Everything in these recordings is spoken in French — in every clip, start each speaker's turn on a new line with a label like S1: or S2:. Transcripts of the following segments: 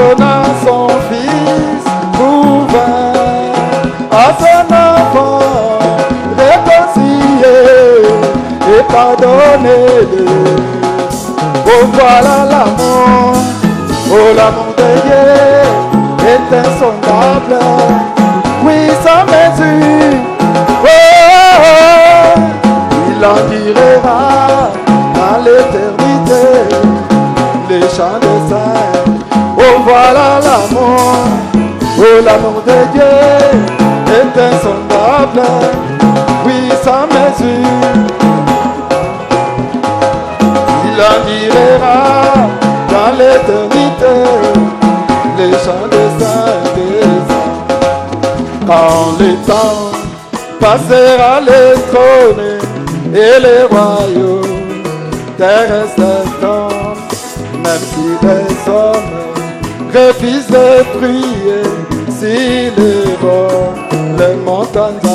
S1: donna son Fils pour à son enfant, réconcilier et pardonner. Oh voilà l'amour, oh l'amour de Dieu est insondable, oui sans mesure, oh, il en durera à l'éternité, les chants des saints. Oh voilà l'amour, oh l'amour de Dieu est insondable, oui sans mesure. Il en durera dans l'éternité, les chants des saints des saints. Quand les temps passera les trônes et les royaumes terrestres, même si les hommes refusent de prier, si les rois, les montagnes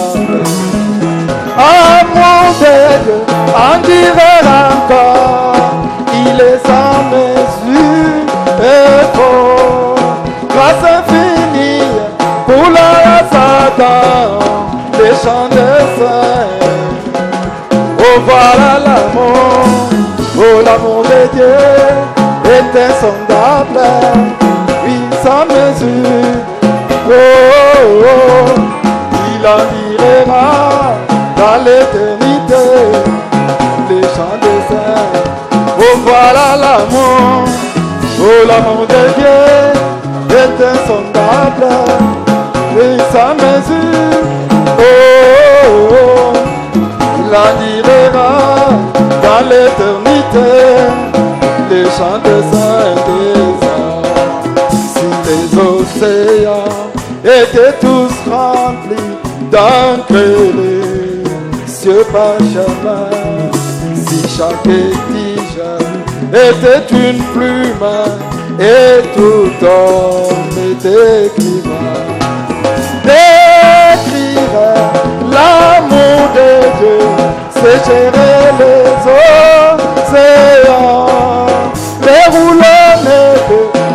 S1: amour de Dieu en durera encore, il est sans mesure et fort, grâce infinie pour la race Adam, les chants des saints. Oh voilà l'amour, oh l'amour de Dieu est insondable, oui sans mesure, oh, oh, il en durera dans l'éternité, les chants des saints. Oh voilà l'amour, oh l'amour de Dieu est insondable, oui sans mesure, oh, oh, oh, il en durera dans l'éternité, les chants des saints des saints. Si les océans étaient tous remplis d'encre, les cieux par chemin, si chaque tige était une plume et tout homme était écrivain, décrire l'amour de Dieu, c'est gérer les océans, dérouler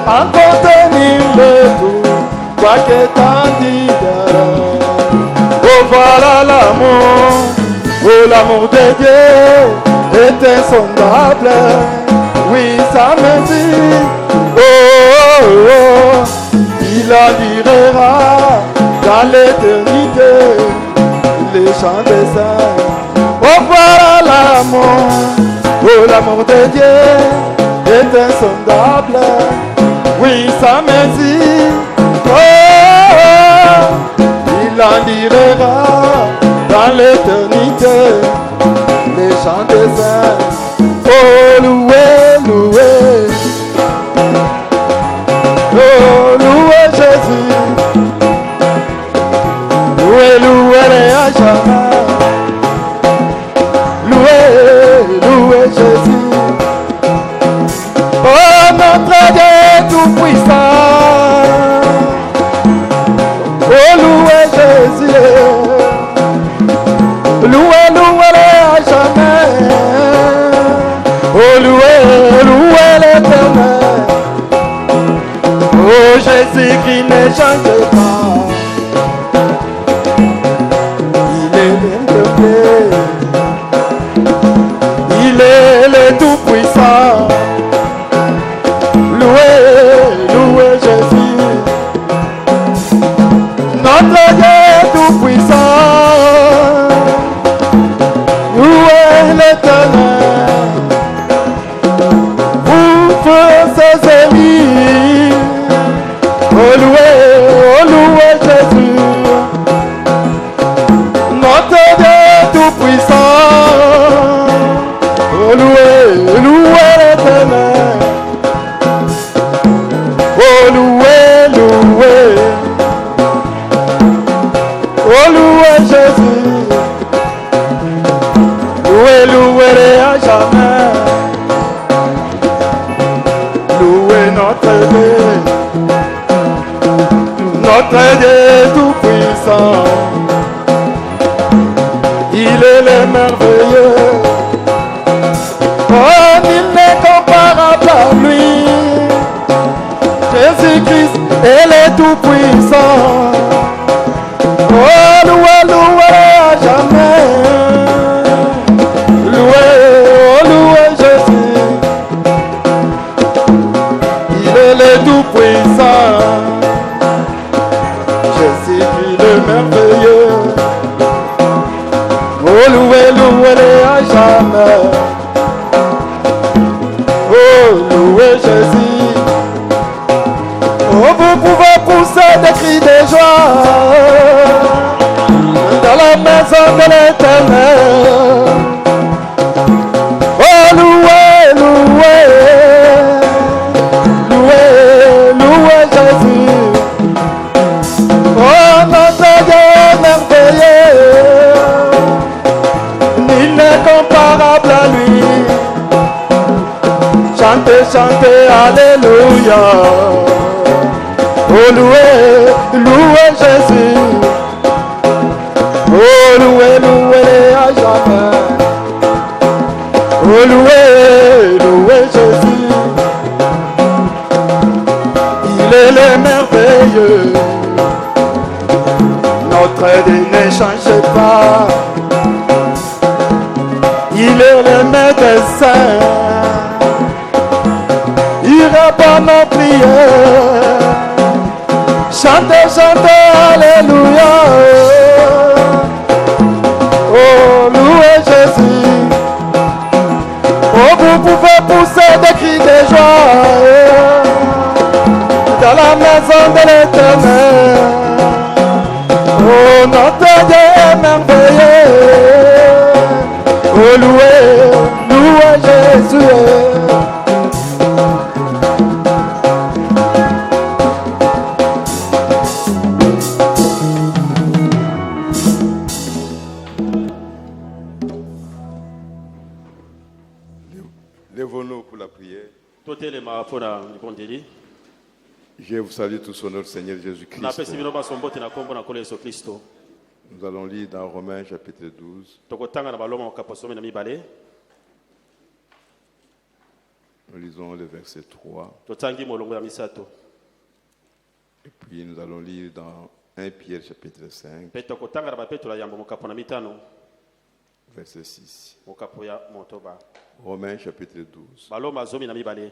S1: en contenir le tout, quoi qu'étendue. Oh voilà l'amour, oh l'amour de Dieu est insondable, oui sans mesure, oh, oh, oh, il en durera dans l'éternité, les chants des saints. Oh voilà l'amour, oh l'amour de Dieu est insondable, oui sans mesure, oh, oh, il en durera dans l'éternité, les chants des saints. Oh louez, louez, oh louez Jésus, louez, louez les à jamais, louez, louez Jésus, oh notre Dieu tout-puissant, oh louez Jésus, louez, louez les à jamais, oh louez, louez l'éternel, oh Jésus qui ne change pas, il est l'interprète, il est le tout-puissant, louez, louez Jésus, notre Dieu tout-puissant, louez l'éternel, vous faites ses ennemis, oh louez Jésus, notre Dieu tout-puissant, oh louez l'éternel, oh louez, oh louez Jésus, louez à jamais, louez notre Dieu tout-puissant, il est le merveilleux, oh il n'est comparable à lui, Jésus-Christ Elle est tout puissant. Oh, loué, loué à jamais. Loué, oh, loué Jésus. Il est le tout puissant. Jésus, il est merveilleux. Oh, loué, loué à jamais. Oh, loué Jésus. Oh, vous pouvez pousser des cris de joie dans la maison de l'Éternel. Oh, loué, loué, loué, loué Jésus. Oh, notre Dieu est merveilleux. Nul n'est comparable à lui. Chantez, chantez, alléluia. Oh, loué, loué Jésus. Oh, loué, loué à jamais. Oh, loué, loué Jésus. Il est le merveilleux. Notre Dieu ne change pas. Il est le médecin. Il répond nos prières. Chantez, chantez, alléluia. Oh, loué Jésus. Oh, vous pouvez pousser des cris de joie dans la maison de l'Éternel. Oh, notre Dieu est merveilleux. Oh, loué, loué Jésus.
S2: Lèvons-nous pour la prière.
S3: totelema mpona libondeli
S2: Je vous salue tous au nom du Seigneur Jésus-Christ.
S3: napesi bino basombote na kombo na nkolo yesu kristo.
S2: Nous allons lire dans Romains chapitre 12.
S3: tokotanga na baloma makambo somi na mibale.
S2: Nous lisons le verset 3.
S3: totangi molongo ya misato.
S2: Et puis nous allons lire dans 1 Pierre chapitre 5,
S3: mpe tokotanga na bapetola yambo mokapo na mitano
S2: verset 6.
S3: mokapo ya motoba.
S2: Romains chapitre 12.
S3: baloma zomi na mibale.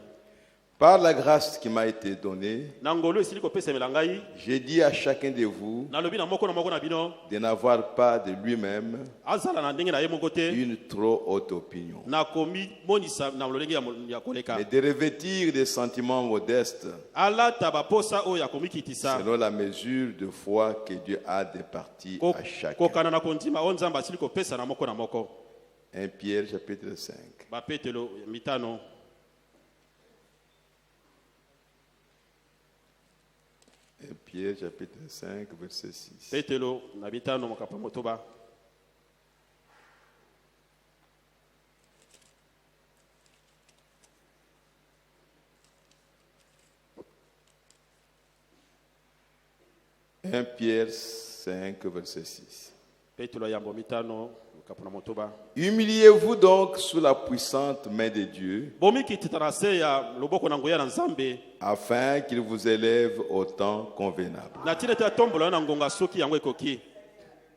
S2: Par la grâce qui m'a été donnée,
S3: na ngolu esili kopesamela ngai
S2: j'ai dit à chacun de vous
S3: nalobi na moko na bino
S2: de n'avoir pas de lui-même
S3: azala na ndenge na ye moko te
S2: une trop haute opinion,
S3: nakomi monisa na lolenge ya koleka
S2: mais de revêtir des sentiments modestes
S3: alata baposa oyo ya komikitisa
S2: selon la mesure de foi que Dieu a départie à chacun.
S3: kokana na kondima oyo nzambe asili kopesa na moko
S2: 1 Pierre chapitre 5.
S3: bapetelo mitano.
S2: 1 Pierre chapitre 5 verset 6.
S3: petelo na mitano mokapo ya motoba.
S2: Un Pierre 5 verset 6.
S3: petelo yambo mitano mokapo na motoba.
S2: Humiliez-vous donc sous la puissante main de Dieu,
S3: bomikitita na se ya loboko na nguya na nzambe
S2: afin qu'il vous élève au temps convenable.
S3: na ntina ete atombola na ngonga soki yango ekoki.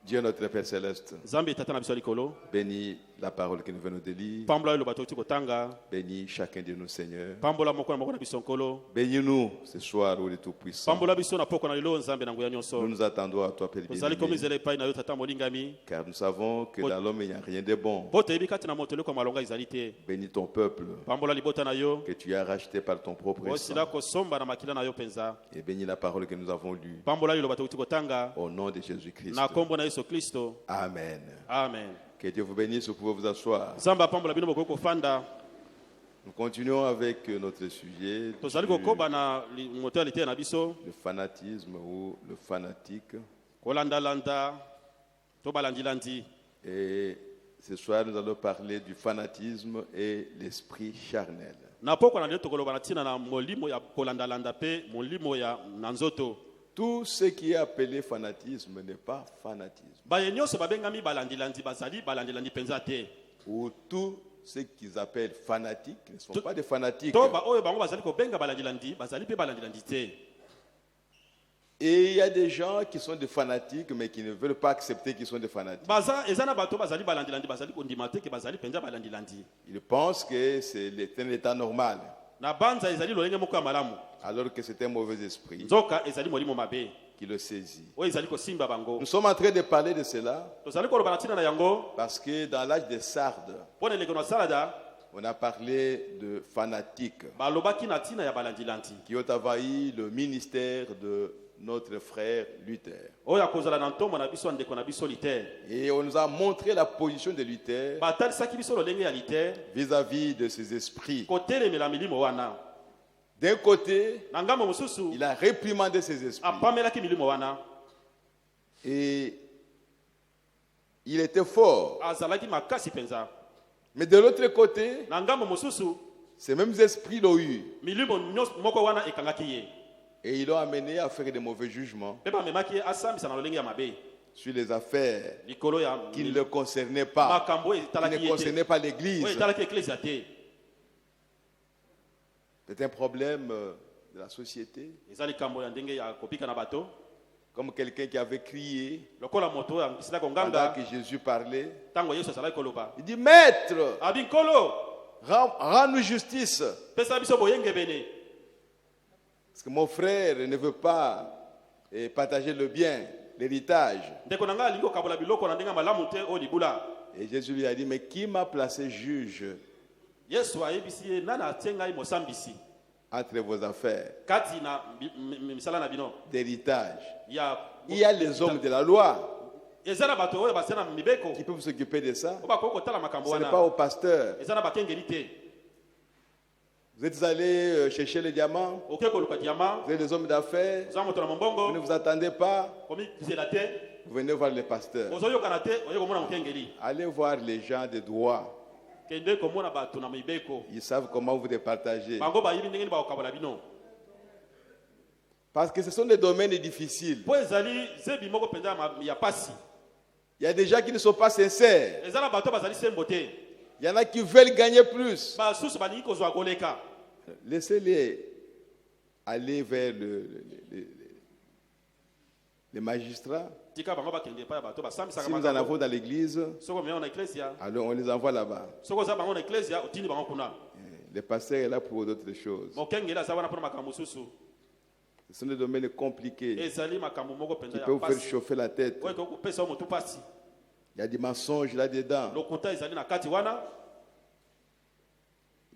S2: Dieu notre Père Céleste,
S3: nzambe etata na biso ya likolo
S2: bénis la parole que nous venons de lire.
S3: pambola oyo loba toti kotanga
S2: Bénis chacun de nous, Seigneur.
S3: pambola moko na biso nkolo
S2: Bénis-nous ce soir, ô le Tout-Puissant.
S3: pambola biso na poko na lelo nzambe na nguya nyonso
S2: Nous nous attendons à toi, Père
S3: tozali
S2: bien-aimé,
S3: komizela epai na yo tata molingami
S2: car nous savons que dans l'homme il n'y a rien de bon.
S3: po toyebi kati na moto eloko ya malonga ezali te.
S2: Bénis ton peuple
S3: pambola libota na yo
S2: que tu as racheté par ton propre
S3: osila
S2: sang.
S3: kosomba na makila na yo mpenza.
S2: Et bénis la parole que nous avons lue.
S3: pambola oyo loba toti kotanga
S2: Au nom de Jésus-Christ.
S3: na kombo na yesu kristo.
S2: Amen.
S3: amen.
S2: Que Dieu vous bénisse, vous pouvez vous asseoir.
S3: nzambe apambola bino bokoki kofanda.
S2: Nous continuons avec notre sujet,
S3: tozali kokoba na moto ya liteya na biso
S2: le fanatisme ou le fanatique.
S3: kolandalanda to balandilandi.
S2: Et ce soir, nous allons parler du fanatisme et l'esprit charnel.
S3: na poko na lelo tokoloba na ntina na molimo ya kolandalanda mpe molimo ya na nzoto.
S2: Tout ce qui est appelé fanatisme n'est pas fanatisme.
S3: baye nyonso babengami balandilandi bazali balandilandi mpenza te.
S2: Ou tout ce qu'ils appellent fanatiques ne sont pas des fanatiques.
S3: to baoyo bango bazali kobenga balandilandi bazali mpe balandilandi te.
S2: Et il y a des gens qui sont des fanatiques, mais qui ne veulent pas accepter qu'ils sont des fanatiques.
S3: baza ezana bato bazali balandilandi bazali kondima te ke bazali penza balandilandi
S2: Ils pensent que c'est un état normal,
S3: na banza ezali lolenge moko ya malamu
S2: alors que c'est un mauvais esprit
S3: nzoka ezali molimo mabe
S2: qui le saisit.
S3: oyo ezali kosimba bango
S2: Nous sommes en train de parler de cela
S3: tozali koloba na ntina na yango
S2: parce que dans l'âge des Sardes,
S3: mpo na eleko na salada
S2: on a parlé de fanatiques
S3: balobaki na ntina ya balandilandi
S2: qui ont envahi le ministère de notre frère Luther.
S3: oyo akozala na ntombo na biso ya ndeko na biso liter
S2: Et on nous a montré la position de Luther
S3: batalisaki biso lolenge ya liter
S2: vis-à-vis de ces esprits.
S3: kotelemela milimo wana
S2: D'un côté,
S3: na ngambo mosusu
S2: il a réprimandé ces esprits.
S3: apamelaki milimo wana
S2: Et il était fort.
S3: azalaki makasi mpenza
S2: Mais de l'autre côté,
S3: na ngambo mosusu
S2: ces mêmes esprits l'ont eu.
S3: milimo moko wana ekangaki ye
S2: Et ils l'ont amené à faire des mauvais jugements
S3: mpe bamemaki ye asambisa na lolenge ya mabe
S2: sur les affaires
S3: likolo ya
S2: qui ne le concernaient pas,
S3: makambo oyo
S2: qui
S3: etalaki
S2: ne
S3: ye te
S2: concernaient pas l'Église.
S3: oyo etalaki eklezia te
S2: C'est un problème de la société.
S3: eza likambo ya ndenge ya kopika na bato
S2: Comme quelqu'un qui avait crié
S3: lokola moto oyo angisilaki
S2: pendant
S3: konganga
S2: que Jésus parlait.
S3: ntango yesu azalaki koloba
S2: Il dit, Maître,
S3: abi nkolo
S2: rends-nous justice.
S3: pesa biso boyengebene
S2: Parce que mon frère ne veut pas partager le bien, l'héritage.
S3: ndeko na ngai alingi kokabola biloko na ndenge ya malamu te oyo libula
S2: Et Jésus lui a dit, mais qui m'a placé juge
S3: yesu ayebisi ye nani atie ngai mosambisi
S2: entre vos affaires
S3: kati na misala na bino
S2: d'héritage?
S3: ya
S2: Il y a les hommes de la loi
S3: eza na bato oyo basia na mibeko
S2: qui peuvent s'occuper de ça.
S3: oyo bakoki kotala makambo
S2: Ce n'est pas
S3: wana
S2: au pasteur.
S3: eza na bakengeli te
S2: Vous êtes allé chercher les diamants,
S3: okoki koluka diama
S2: vous êtes des hommes d'affaires,
S3: oza moto na
S2: vous ne
S3: mombongo
S2: vous attendez pas,
S3: komikisela te
S2: vous venez voir le pasteur.
S3: ozoyokana te oye komona mokengeli
S2: Allez voir les gens de droit.
S3: kende komona bato na mibeko
S2: Ils savent comment vous départager.
S3: bango bayebi ndenge nini bakokabola bino
S2: Parce que ce sont des domaines difficiles.
S3: mpo ezali zebi moko mpenza ya pasi
S2: Il y a des gens qui ne sont pas sincères.
S3: eza na bato bazali sembo te
S2: Il y en a qui veulent gagner plus.
S3: basusu balingi kozwa koleka
S2: Laissez-les aller vers les magistrats.
S3: tika bango bakende epai ya bato basambisaka
S2: Si nous en
S3: makambo
S2: avons dans l'église,
S3: soki omema na eklesia
S2: alors on les envoie là-bas.
S3: soki oza bango na eklesia otindi bango kuna
S2: Le pasteur est là pour d'autres choses.
S3: mokengeli aza wana mpona makambo mosusu
S2: Ce sont des domaines compliqués
S3: ezali makambo moko
S2: qui
S3: mpenza ya
S2: peuvent vous faire
S3: pasi
S2: chauffer la tête.
S3: oyo ekoki kopesa yo motu pasi
S2: Il y a des mensonges là-dedans.
S3: lokuta ezali na kati wana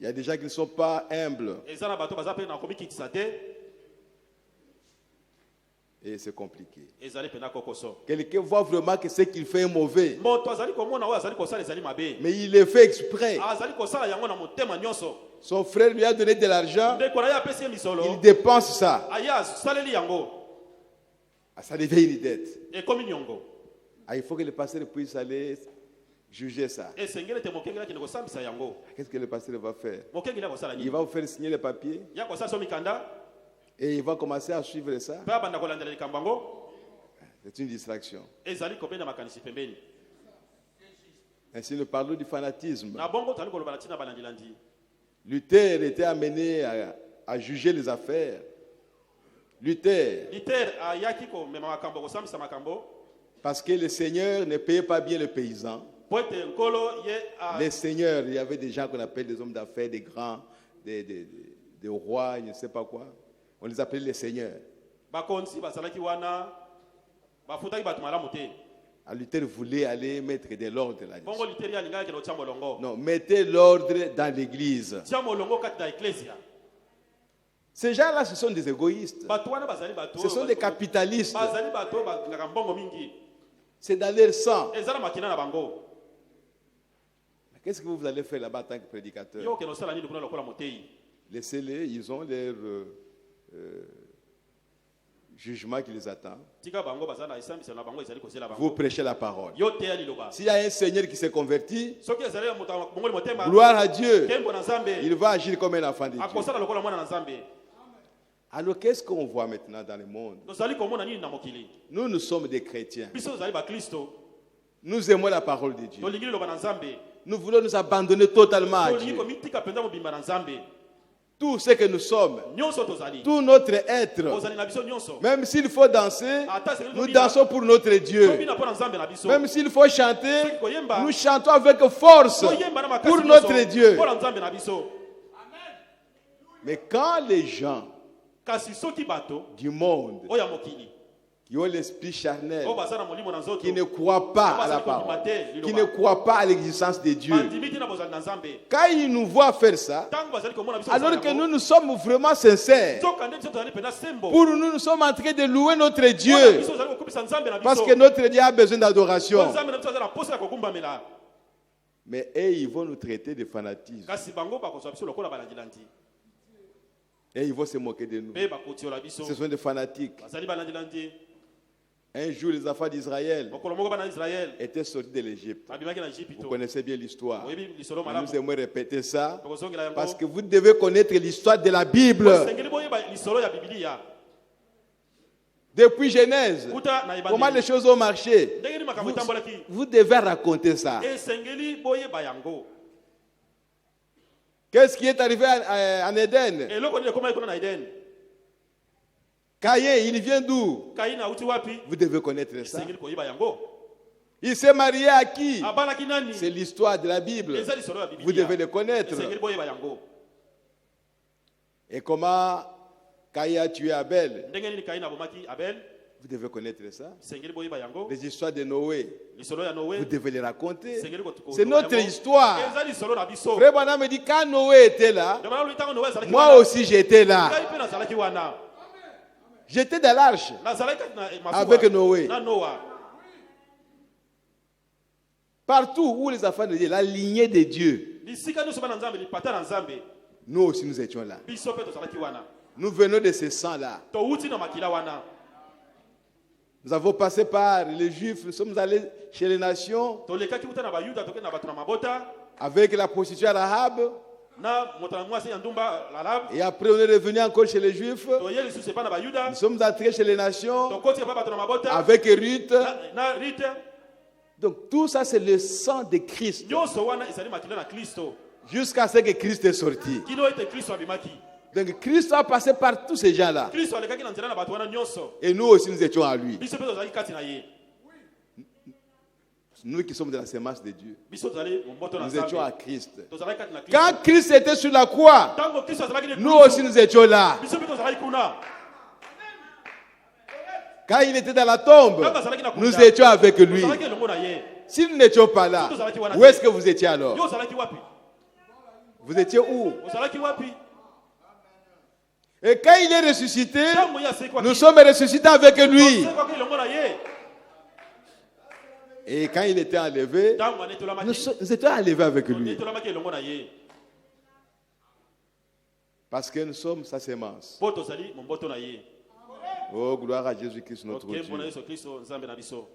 S2: Il y a des gens qui ne sont pas humbles.
S3: eza na bato baza mpe na komikitisa te
S2: Et c'est compliqué.
S3: ezali mpena kokoso
S2: Quelqu'un voit vraiment que ce qu'il fait est mauvais.
S3: moto azali komona oyo azali kosala ezali mabe
S2: Mais il le fait exprès.
S3: azali kosala yango na motema nyonso
S2: Son frère lui a donné de l'argent.
S3: ndeko na ye apesi ye misolo
S2: Il dépense ça.
S3: aye asaleli yango
S2: Ah, ça devient une dette.
S3: ekomi niongo
S2: Ah, il faut que le pasteur puisse aller juger ça.
S3: esengeli ete mokengeli akende kosambisa yango
S2: Qu'est-ce que le pasteur va faire?
S3: mokengeli akosala
S2: Il
S3: nini
S2: va vous faire signer les papiers
S3: ya kosala so mikanda
S2: et il va commencer à suivre ça.
S3: mpe abanda kolandela likambo yango
S2: C'est une distraction.
S3: ezali kobenda makanisi pembeni
S2: Ainsi, nous parlons du fanatisme.
S3: na bongo tozali koloba na ntina balandilandi
S2: Luther était amené à juger les affaires. Luther,
S3: liter ayaki komema makambo kosambisa makambo
S2: parce que le Seigneur ne payait pas bien les paysans.
S3: po ete nkolo ye
S2: Les seigneurs, il y avait des gens qu'on appelle des hommes d'affaires, des grands, des rois, je ne sais pas quoi. On les appelait les seigneurs.
S3: bakonzi bazalaki wana bafutaki bato malamu te
S2: Alors Luther voulait aller mettre de l'ordre là-dessus.
S3: bongo literi alingaki kende kotia molongo
S2: Non, mettez l'ordre dans l'église.
S3: tia molongo kati na eklesia
S2: Ces gens-là, ce sont des égoïstes.
S3: bato wana bazali bato
S2: Ce sont des capitalistes.
S3: bazali bato oyo balingaka mbongo mingi
S2: C'est dans leur sang.
S3: eza na makina na bango
S2: Mais qu'est-ce que vous allez faire là-bas en tant que prédicateur?
S3: yo okende osala nini kuna lokola motei
S2: Laissez-les, ils ont leur jugement qui les attend.
S3: tika bango baza na esambiselo na bango ezali kozela
S2: Vous
S3: bango
S2: prêchez la parole.
S3: yo teya liloba
S2: S'il y a un Seigneur qui s'est converti,
S3: soki ezali ya moto mongoli motema
S2: gloire à Dieu,
S3: kembo na nzambe
S2: il va agir comme un enfant de Dieu.
S3: akosala lokola mwana na nzambe
S2: Alors qu'est-ce qu'on voit maintenant dans le monde?
S3: tozali komona nini na mokili
S2: Nous sommes des chrétiens.
S3: biso tozali bakristo
S2: Nous aimons la parole de Dieu.
S3: tolingi liloba na nzambe
S2: Nous voulons nous abandonner totalement à
S3: tolingi
S2: Dieu.
S3: komitika mpenza mobimba na nzambe
S2: tout ce que nous sommes,
S3: nyonso tozali
S2: tout notre être,
S3: ozali na biso nyonso
S2: même s'il faut danser,
S3: ata sengeli
S2: nous
S3: tobina
S2: dansons pour notre Dieu.
S3: tobina mpo na nzambe na biso
S2: Même s'il faut chanter,
S3: soki koyemba
S2: nous chantons avec force
S3: toyemba na makasi
S2: pour
S3: nyonso
S2: notre Dieu.
S3: mpo na nzambe na biso.
S2: Mais quand les gens
S3: kasi soki bato
S2: du monde
S3: oyo ya mokili
S2: qui ont l'esprit charnel,
S3: oyo baza na molimo na nzoto
S2: qui ne croient pas à la parole, qui ne croient pas à l'existence de Dieu,
S3: bandimi tina bozali na nzambe
S2: quand ils nous voient faire ça,
S3: ntango bazali komona biso
S2: alors que nous sommes vraiment sincères,
S3: nzoka nde biso tozali mpenza sembo
S2: pour nous, nous sommes en train de louer notre
S3: Wana
S2: Dieu,
S3: biso tozali kokupisa nzambe na
S2: parce
S3: biso
S2: que notre Dieu a besoin d'adoration.
S3: nzambe na biso azali na posa ya kogumbamela
S2: Mais eux, ils vont nous traiter de fanatisme.
S3: kasi bango bakozwa biso lokola balandilandi
S2: Et ils vont se moquer de nous.
S3: mpe bakotiola biso
S2: Ce sont des fanatiques.
S3: bazali balandilandi.
S2: Un jour, les enfants d'Israël
S3: mokolo moko bana israel
S2: étaient sortis de l'Égypte.
S3: babimaki na
S2: Vous
S3: Egypte
S2: connaissez bien l'histoire.
S3: oyebi lisolo
S2: Nous
S3: malamu
S2: aimons répéter ça
S3: tokozongela yango
S2: parce que vous devez connaître l'histoire de la Bible.
S3: osengeli boyeba lisolo ya bibilia
S2: Depuis Genèse,
S3: kuta na
S2: comment les
S3: ebandeli
S2: choses ont marché.
S3: ndenge nini makambo etambolaki
S2: Vous devez raconter ça.
S3: esengeli boyeba yango.
S2: Qu'est-ce qui est arrivé en Éden?
S3: eloko nini ekomaki kuna na eden
S2: Caïn, il vient d'où?
S3: kaini auti wapi
S2: Vous devez connaître ça.
S3: esengeli koyeba yango.
S2: Il s'est marié à qui?
S3: abalaki nani
S2: C'est l'histoire de la Bible.
S3: eza lisolo ya
S2: Vous devez
S3: bibilia
S2: le connaître.
S3: esengeli boyeba yango.
S2: Et comment Caïn a tué Abel?
S3: ndenge nini kaini abomaki abel
S2: Vous devez connaître ça.
S3: esengeli boyeba yango.
S2: Les histoires de Noé,
S3: lisolo ya noe
S2: vous devez les raconter.
S3: esengeli kotuko-
S2: C'est notre
S3: yango.
S2: histoire.
S3: eza lisolo na biso.
S2: Frère Branham me dit, quand Noé était là,
S3: Ndio maana uli ntango noe azalaki
S2: moi
S3: wana,
S2: aussi j'étais là.
S3: ngai mpe nazalaki wana
S2: J'étais dans l'arche
S3: nazalaki kati na masuwa
S2: avec Noé.
S3: na noa.
S2: Partout où les enfants de Dieu, la lignée de Dieu,
S3: lisika nyonso bana nzambe lipata na nzambe
S2: nous aussi nous étions là.
S3: biso mpe tozalaki wana
S2: Nous venons de ce sang-là.
S3: towuti na makila wana.
S2: Nous avons passé par les Juifs, nous sommes allés chez les nations
S3: tolekaki kuta na bayuda tokende na bato na mabota
S2: avec la prostituée Rahab.
S3: na moto na mwasi ya ndumba lalab
S2: Et après, on est revenu encore chez les Juifs.
S3: toye lisusu epa na bayuda
S2: Nous sommes entrés chez les nations
S3: tokoti epa bato na mabota
S2: avec Ruth.
S3: na rite
S2: Donc tout ça, c'est le sang de Christ.
S3: nyonso wana ezali makila na kristo
S2: Jusqu'à ce que Christ est sorti.
S3: kino ete kristo abimaki.
S2: Donc Christ a passé par tous ces gens-là.
S3: kristo alekaki na nzela na bato wana nyonso
S2: Et nous aussi, nous étions à lui.
S3: biso mpe tozalaki kati na ye.
S2: Nous qui sommes de la semence de Dieu.
S3: biso tozali momboto na
S2: Nous étions à
S3: nzambe
S2: Christ.
S3: tozalaki kati na
S2: Quand
S3: kristo.
S2: Christ était sur la croix,
S3: ntango kristo azalaki ne
S2: nous aussi nous étions là.
S3: biso mpe tozalaki kuna.
S2: Quand il était dans la tombe,
S3: ntango azalaki na
S2: nous
S3: kunda
S2: étions avec lui.
S3: tozalaki elongo na ye.
S2: Si nous n'étions pas là, où est-ce que vous étiez alors?
S3: yo ozalaki wapi?
S2: Vous étiez où?
S3: ozalaki wapi?
S2: Et quand il est ressuscité,
S3: ntango ye asekwaki
S2: nous sommes ressuscités avec lui.
S3: tosekwaki elongo na ye.
S2: Et quand il était enlevé,
S3: ntango anetolamaki
S2: nous étions enlevés avec lui.
S3: netolamaki elongo na ye
S2: Parce que nous sommes sa semence.
S3: mpo tozali momboto na ye.
S2: Oh, gloire à Jésus-Christ, notre
S3: okembo na
S2: Dieu.
S3: yesu kristo nzambe na biso.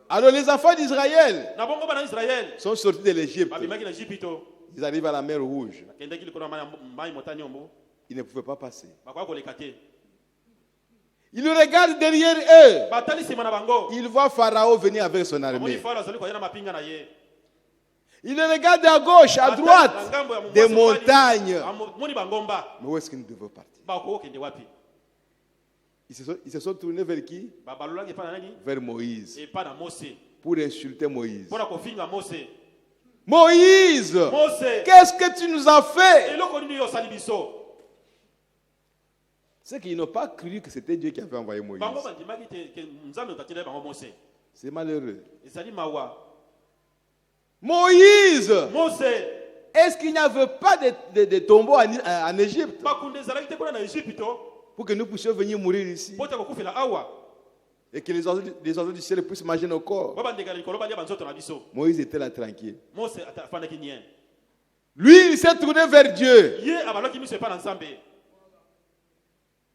S2: Alors les enfants d'Israël
S3: na bongo bana israel
S2: sont sortis de l'Égypte.
S3: babimaki na Ejipito
S2: Ils arrivent à la mer Rouge.
S3: bakendaki likolo ya mai motani ombo
S2: Ils ne pouvaient pas passer.
S3: bakoka koleka te.
S2: Ils regardent derrière eux.
S3: batali nsima na bango
S2: Ils voient Pharaon venir avec son
S3: amoni
S2: armée.
S3: faro azali koya na mapinga na ye.
S2: Ils regardent à gauche, à
S3: Batali
S2: droite,
S3: na ngambo ya
S2: des
S3: mobwasi
S2: montagnes.
S3: mobali, amoni bangomba
S2: Mais où est-ce qu'ils ne devaient partir?
S3: bakokokende wapi?
S2: Ils se sont tournés vers qui?
S3: babalolaki epa na nani?
S2: Vers Moïse.
S3: epa na mose
S2: Pour insulter Moïse.
S3: mpo na kofinga mose.
S2: Moïse,
S3: mose
S2: qu'est-ce que tu nous as fait?
S3: eloko nini yo osali biso?
S2: C'est qu'ils n'ont pas cru que c'était Dieu qui avait envoyé Moïse.
S3: bango bandimaki te ke nzambe otatindaki bango mose.
S2: C'est malheureux.
S3: ezali mawa.
S2: Moïse,
S3: mose
S2: est-ce qu'il n'y avait pas de tombeaux en Égypte
S3: bakunde ezalaki te kuna na Ejipito
S2: pour que nous puissions venir mourir ici
S3: mpo te kokufela awa
S2: et que les oiseaux du ciel puissent manger nos corps?
S3: po bandeka likolo balia banzoto na biso.
S2: Moïse était là tranquille.
S3: mose afandaki nie
S2: Lui, il s'est tourné vers Dieu.
S3: ye abalaki miso epa na nzambe.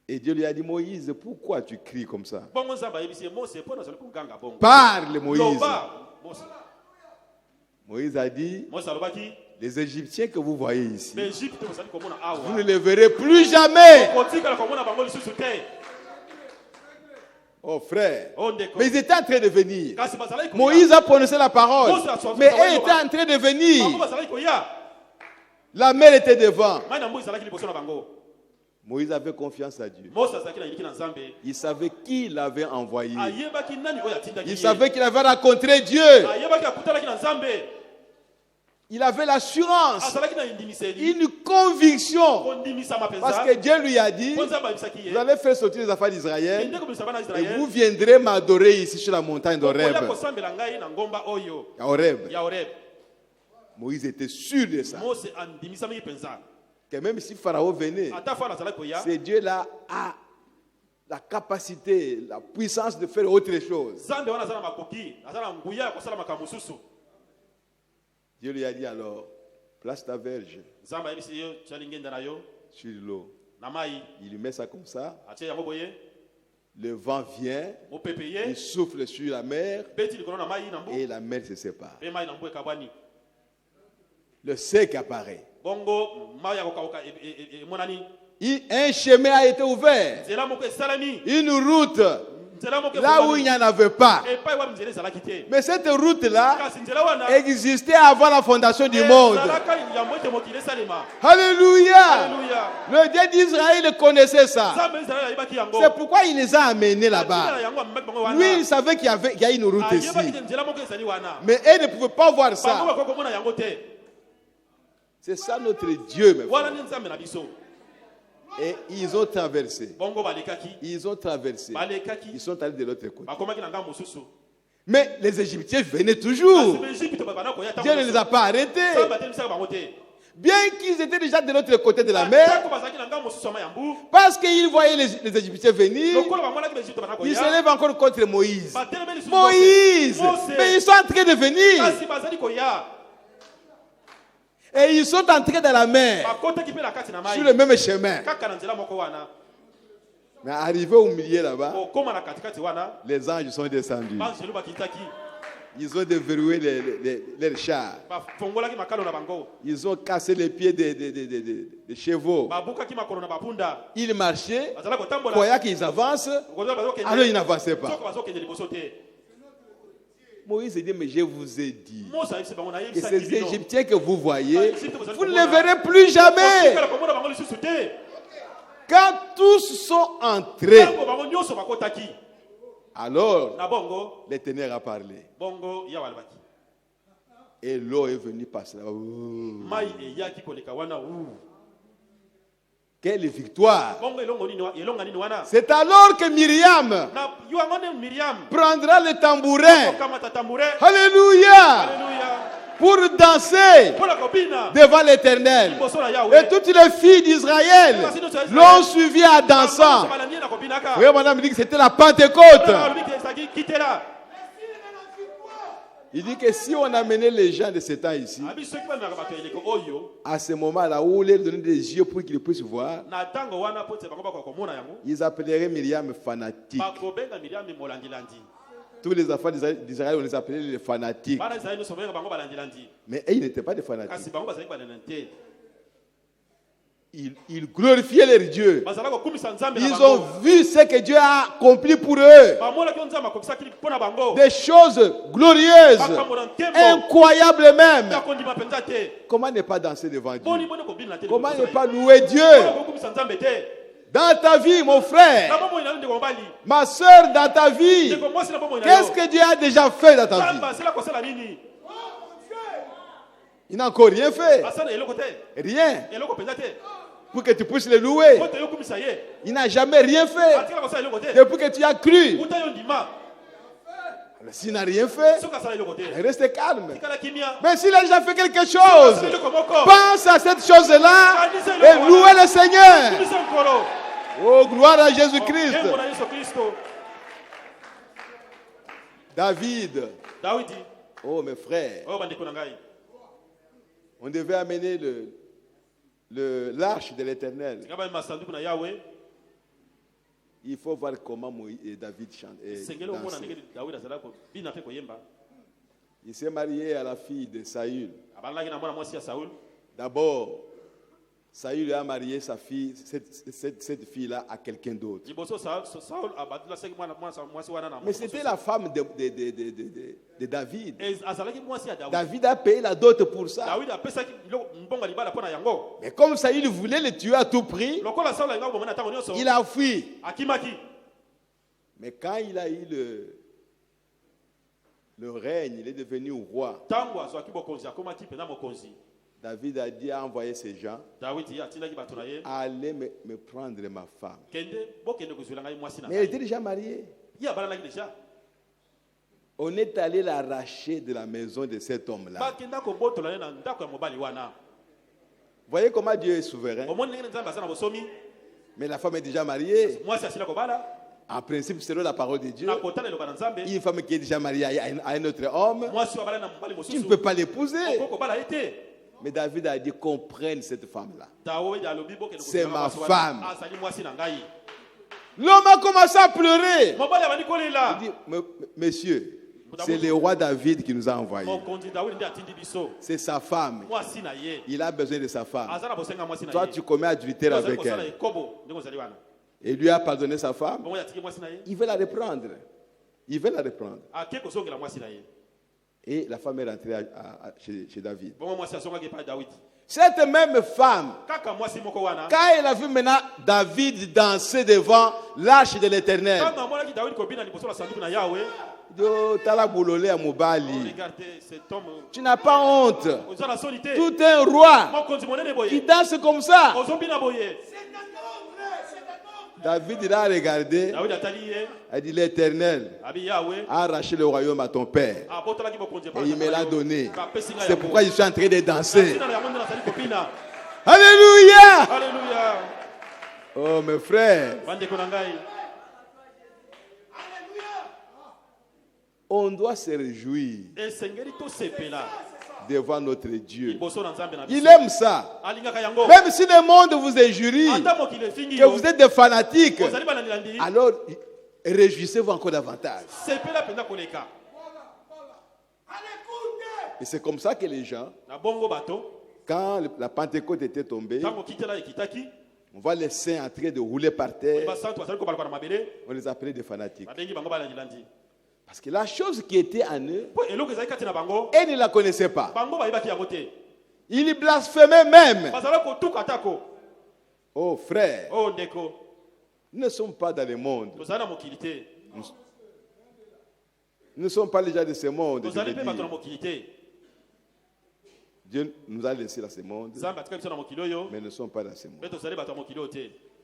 S2: Et Dieu lui a dit, Moïse, pourquoi tu cries comme ça?
S3: bongo nzambe ayebisi ye mose mpo nazali koganga bongo
S2: Parle, Moïse.
S3: loba.
S2: Moïse a dit,
S3: mose alobaki
S2: les Égyptiens que vous voyez ici,
S3: baegypte ozali komona
S2: vous
S3: awa
S2: ne les verrez plus jamais.
S3: kotikala komona bango lisusu te.
S2: Oh frère.
S3: o ndeko
S2: Mais ils étaient en train de venir.
S3: kasi bazalaki koya.
S2: Moïse a prononcé la parole.
S3: Moïse a sorti
S2: Mais
S3: la parole.
S2: eux étaient en train de venir.
S3: bango bazalaki koya.
S2: La mer était devant.
S3: mai na mbu ezalaki liboso na bango.
S2: Moïse avait confiance à Dieu.
S3: Mose azalaki na yiliki na Nzambe.
S2: Il savait qui l'avait envoyé.
S3: Ayebaki nani oyo atindaki
S2: Il
S3: ye.
S2: savait qu'il avait rencontré Dieu.
S3: Ayebaki akutalaki na Nzambe.
S2: Il avait l'assurance,
S3: Azalaki na indimiseli.
S2: une conviction.
S3: Kondimisama penza.
S2: Parce que Dieu lui a dit,
S3: Konza bayebisaki ye.
S2: vous allez faire sortir les affaires d'Israël
S3: Kende komisa bana
S2: et
S3: Israël.
S2: vous viendrez m'adorer ici sur la montagne d'Horeb.
S3: Okoya kosambela ngai na ngomba oyo
S2: À Horeb.
S3: ya Horeb.
S2: Moïse était sûr de ça.
S3: Mose andimisami penza.
S2: Que même si Pharaon venait,
S3: Ata fa nazalaki koya.
S2: c'est Dieu-là a la capacité, la puissance de faire autre chose.
S3: Nzambe wana azala makoki, azala nguya kosala makambo mosusu.
S2: Dieu lui a dit alors, place ta verge
S3: Nzambe ayebisi yo tia lingenda na yo
S2: sur l'eau.
S3: na mai.
S2: Il lui met ça comme ça.
S3: Atie yango boye.
S2: Le vent vient,
S3: Mopepe
S2: il
S3: ye.
S2: souffle sur la mer
S3: Beti likolo na mai na mbu.
S2: et la mer se sépare.
S3: Pe mai na mbu ekabwani.
S2: Le sec apparaît.
S3: Bongo mai ya kokauka emonani.
S2: Un chemin a été ouvert.
S3: Nzela moko esalami.
S2: Une route
S3: Nzela moko
S2: là où il n'y en avait pas.
S3: epai wa nzela ezalaki te.
S2: Mais cette route-là
S3: Kasi nzela wana
S2: existait avant la fondation du monde.
S3: ezalaka yango ete mokili esalema.
S2: Alléluia.
S3: Alléluia.
S2: Le Dieu d'Israël connaissait ça.
S3: Nzambe Israël ayebaki yango.
S2: C'est pourquoi il les a amenés
S3: Atina
S2: là-bas.
S3: yango amemaki bango wana.
S2: Lui, il savait qu'il y a une route ici.
S3: Ayebaki te nzela moko ezali wana.
S2: Mais eux ne pouvaient pas voir
S3: Bango
S2: ça.
S3: bakoki komona yango te.
S2: C'est ça notre Dieu, mes
S3: Wana
S2: frères.
S3: ni Nzambe na biso.
S2: Et ils ont traversé.
S3: Bongo balekaki.
S2: Ils ont traversé.
S3: Balekaki.
S2: Ils sont allés de l'autre côté.
S3: Bakomaki na ngambo mosusu.
S2: Mais les Égyptiens venaient toujours.
S3: Kasi Égypte babana koya tango.
S2: Dieu ne les a pas arrêtés.
S3: Nzambe atelemisa bango te.
S2: Bien qu'ils étaient déjà de l'autre côté de la mer,
S3: Tango bazalaki na ngambo mosusu ama yambu.
S2: parce qu'ils voyaient les Égyptiens venir,
S3: Lokola bamonaki ba Égypte bana koya.
S2: ils se lèvent encore contre Moïse.
S3: Batelemeli lisusu
S2: Moïse!
S3: Mose.
S2: Mais ils sont en train de venir.
S3: Kasi bazali koya.
S2: Et ils sont entrés dans la mer,
S3: Bakotaki pe na kati na mai.
S2: sur le même chemin.
S3: Kaka na nzela moko wana.
S2: Mais arrivés au milieu là-bas,
S3: Okoma na katikati wana.
S2: les anges sont descendus.
S3: Banzelu bakitaki.
S2: Ils ont déverrouillé leurs chars.
S3: Bafongolaki makalo na bango.
S2: Ils ont cassé les pieds des chevaux.
S3: Babukaki makolo na bapunda.
S2: Ils marchaient,
S3: Bazala kotambola.
S2: croyaient qu'ils avancent, alors ils n'avançaient pas.
S3: Soko bazokende liboso te.
S2: Moïse dit, mais je vous ai dit
S3: Mose ayebisi bango na
S2: que
S3: yebisaki
S2: ces
S3: bino.
S2: Égyptiens que vous voyez, vous ne les verrez plus jamais.
S3: Otikala komona bango lisusu te.
S2: Quand tous sont entrés,
S3: Tango bango nyonso bakotaki.
S2: alors
S3: Na bongo,
S2: l'Éternel a parlé.
S3: bongo ya walbaki.
S2: Et l'eau est venue passer là-bas. Ouh.
S3: Mai eyaki koleka wana u.
S2: Quelle victoire!
S3: Bongo elonga nini wana.
S2: C'est alors que Myriam
S3: Na yuangone Miriam.
S2: prendra le tambourin.
S3: Kamata tambourin.
S2: Alléluia!
S3: Alléluia.
S2: Pour danser
S3: Pola kopina.
S2: devant l'Éternel.
S3: Liboso na
S2: Et
S3: Yahweh.
S2: toutes les filles d'Israël l'ont suivi en dansant.
S3: Balandi na kopina ka.
S2: Oui, madame dit que c'était la Pentecôte.
S3: Kitela.
S2: Il dit que si on amenait les gens de ce temps ici,
S3: Abi soki ba na bato eleko oyo.
S2: à ce moment-là, où on leur donnait des yeux pour qu'ils puissent voir,
S3: Na tango wana pote bango bako komona yango.
S2: ils appelleraient Myriam fanatique.
S3: Bakobenga Miriam molandilandi.
S2: Tous les enfants d'Israël, on les appelait les fanatiques.
S3: Bana Israël so benga bango balandilandi.
S2: Mais ils n'étaient pas des fanatiques.
S3: Kasi bango bazali balandante.
S2: Ils glorifiaient leur Dieu.
S3: Bazala ko kumisa Nzambe na
S2: Ils
S3: bango.
S2: ont vu ce que Dieu a accompli pour eux.
S3: Bamona ki Nzambe akokisa kili pona bango.
S2: Des choses glorieuses, incroyables même.
S3: Ya kondima penza te.
S2: Comment ne pas danser devant Dieu?
S3: Boni boni ko bina te.
S2: Comment ne pas louer Dieu?
S3: Ko kumisa Nzambe te.
S2: Dans ta vie, mon
S3: Na
S2: frère,
S3: bomo ina ndeko mbali.
S2: ma soeur, dans ta vie,
S3: Ndeko mwasi na bomo ina.
S2: qu'est-ce que Dieu a déjà fait dans ta vie?
S3: Nzambe sela ko sala nini?
S2: Il n'a encore rien fait.
S3: Asana eloko te.
S2: Rien.
S3: Eloko penza te.
S2: Pour que tu puisses le louer.
S3: Kote yo kumisa ye.
S2: Il n'a jamais rien fait.
S3: Atika ko sala eloko te.
S2: Depuis que tu as cru.
S3: Uta yo ndima.
S2: Alors, s'il n'a rien fait,
S3: Soka sala eloko te.
S2: reste calme.
S3: Tikala kimia.
S2: Mais s'il a déjà fait quelque chose,
S3: Eloko moko.
S2: pense à cette chose-là et louez le Seigneur.
S3: Kumisa nkolo.
S2: Oh, gloire à Jésus-Christ.
S3: Yembo na Yesu Kristo.
S2: David.
S3: Dawidi.
S2: Oh, mes frères.
S3: Oyo bandeko na ngai.
S2: On devait amener l'arche de l'Éternel.
S3: Ngaba masanduku na Yahweh.
S2: Il faut voir comment David chante.
S3: Sengelo mona ndenge Dawidi azala ko bina pe koyemba.
S2: Il s'est marié à la fille de Saül.
S3: Abalaki na mwana mwasi ya Saul.
S2: D'abord, Saül a marié sa fille, cette fille-là à quelqu'un d'autre. Mais c'était la femme de David. David a payé la dot pour ça. Mais comme Saül voulait le tuer à tout prix, il a fui. Mais quand il a eu le règne, il est devenu roi. David a dit à envoyer ses gens, allez me prendre ma femme. Mais elle était déjà mariée. On est allé l'arracher de la maison de cet homme-là. Voyez comment Dieu est souverain. Mais la femme est déjà mariée. En principe, selon la parole de Dieu, une femme qui est déjà mariée à un autre homme, tu ne peux pas l'épouser. Mais David a dit qu'on prenne cette femme-là. C'est ma femme. L'homme a commencé à pleurer. Il dit, monsieur, c'est le roi David qui nous a envoyés. C'est sa femme. Il a besoin de sa femme. Toi, tu commets adultère avec elle. Et lui a pardonné sa femme. Il veut la reprendre. Il veut la reprendre. Et la femme est rentrée chez David. Cette même femme, quand elle a vu maintenant David danser devant l'arche de l'Éternel, tu n'as pas honte. Tout un roi qui danse comme ça. David il a regardé, a dit l'Éternel a arraché le royaume à ton père et il me l'a donné. C'est pourquoi je suis en train de danser. Alléluia!
S3: Alléluia.
S2: Oh mes frères, on doit se réjouir devant notre Dieu. Il aime ça. Même si le monde vous injurie, que vous êtes des fanatiques, alors réjouissez-vous encore davantage. Et c'est comme ça que les gens, quand la Pentecôte était tombée, on voit les saints en train de rouler par terre, on les appelait des fanatiques. Parce que la chose qui était en eux, ils ne la connaissaient pas. Ils blasphémaient même. Oh frère, nous ne sommes pas dans le monde. Nous ne sommes pas les gens de ce monde. Dieu nous a laissé dans ce monde, mais nous ne sommes pas dans ce monde.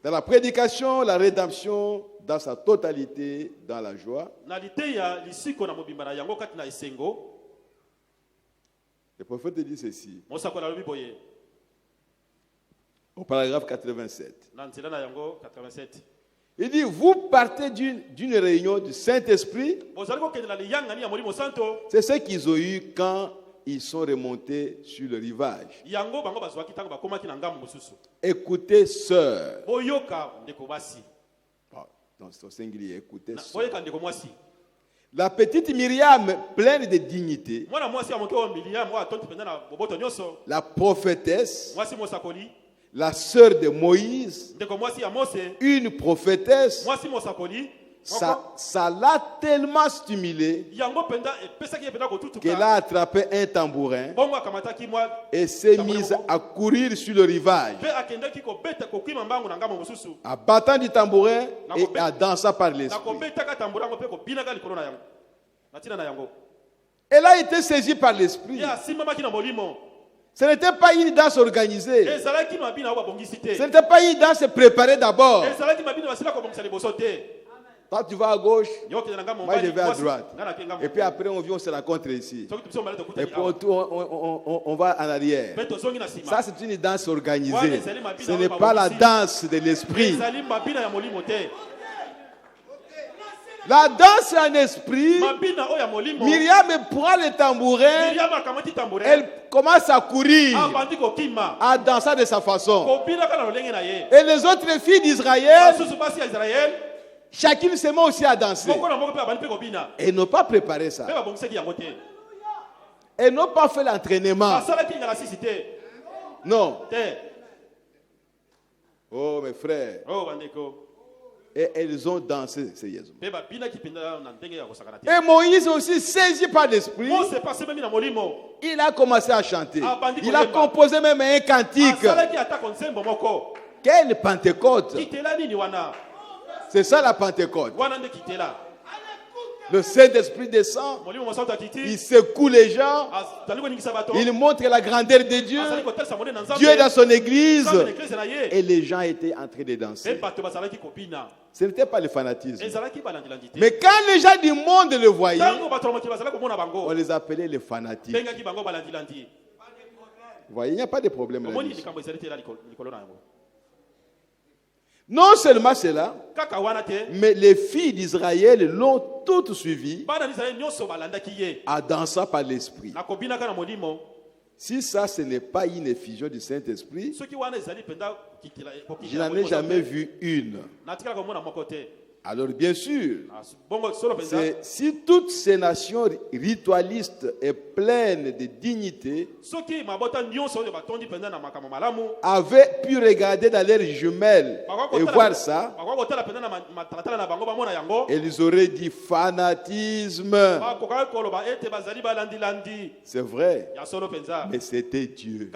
S2: Dans la prédication, la rédemption, dans sa totalité, dans la joie. Le prophète dit ceci. Au paragraphe 87. Il dit, vous partez d'une réunion du Saint-Esprit. C'est ce qu'ils ont eu quand ils sont remontés sur le rivage. Écoutez, sœurs. Non, c'est au singulier. Écoutez, sœurs. La petite Myriam, pleine de dignité, la prophétesse, la sœur de Moïse, une prophétesse, ça l'a tellement stimulé qu'elle a attrapé un tambourin et s'est mise à courir sur le rivage, en battant du tambourin et en dansant par l'esprit. Elle a été saisie par l'esprit. Ce n'était pas une danse organisée. Ce n'était pas une danse préparée d'abord. Toi, tu vas à gauche, moi je vais à droite. Et puis après, on se rencontre ici. Et puis on va en arrière. Ça, c'est une danse organisée. Ce n'est pas la danse de l'esprit. La danse en esprit, Myriam prend le tambourin, elle commence à courir, à danser de sa façon. Et les autres filles d'Israël, chacune se met aussi à danser. Et n'ont pas préparé ça. Et n'ont pas fait l'entraînement. Non. Oh, mes frères.
S3: Oh, bandeko.
S2: Et elles ont dansé sérieusement.
S3: Et
S2: Et Moïse aussi saisi par l'esprit. Il a commencé à chanter. Il a composé même un cantique. Quelle Pentecôte! C'est ça la Pentecôte. Le Saint-Esprit descend, il secoue les gens, il montre la grandeur de Dieu. Dieu est dans son église. Et les gens étaient en train de danser. Ce n'était pas le fanatisme. Mais quand les gens du monde le voyaient, on les appelait les fanatiques. Vous voyez, il n'y a pas de problème là. Non seulement cela, mais les filles d'Israël l'ont toutes suivi en dansant par l'esprit. Si ça, ce n'est pas une effusion du Saint-Esprit, je n'en ai jamais vu une. Alors bien sûr, si toutes ces nations ritualistes et pleines de dignité avaient pu regarder dans leurs jumelles et voir ça, ils auraient dit fanatisme. C'est vrai, mais c'était Dieu.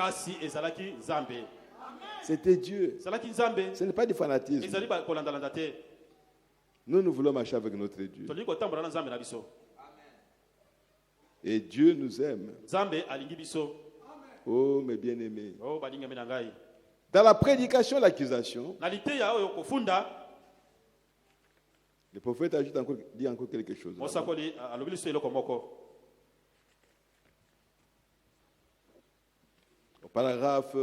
S2: C'était Dieu. Ce n'est pas du fanatisme. Nous voulons marcher avec notre Dieu. Et Dieu nous aime. Oh, mes bien-aimés. Dans la prédication, l'accusation, le prophète dit encore quelque chose. Au paragraphe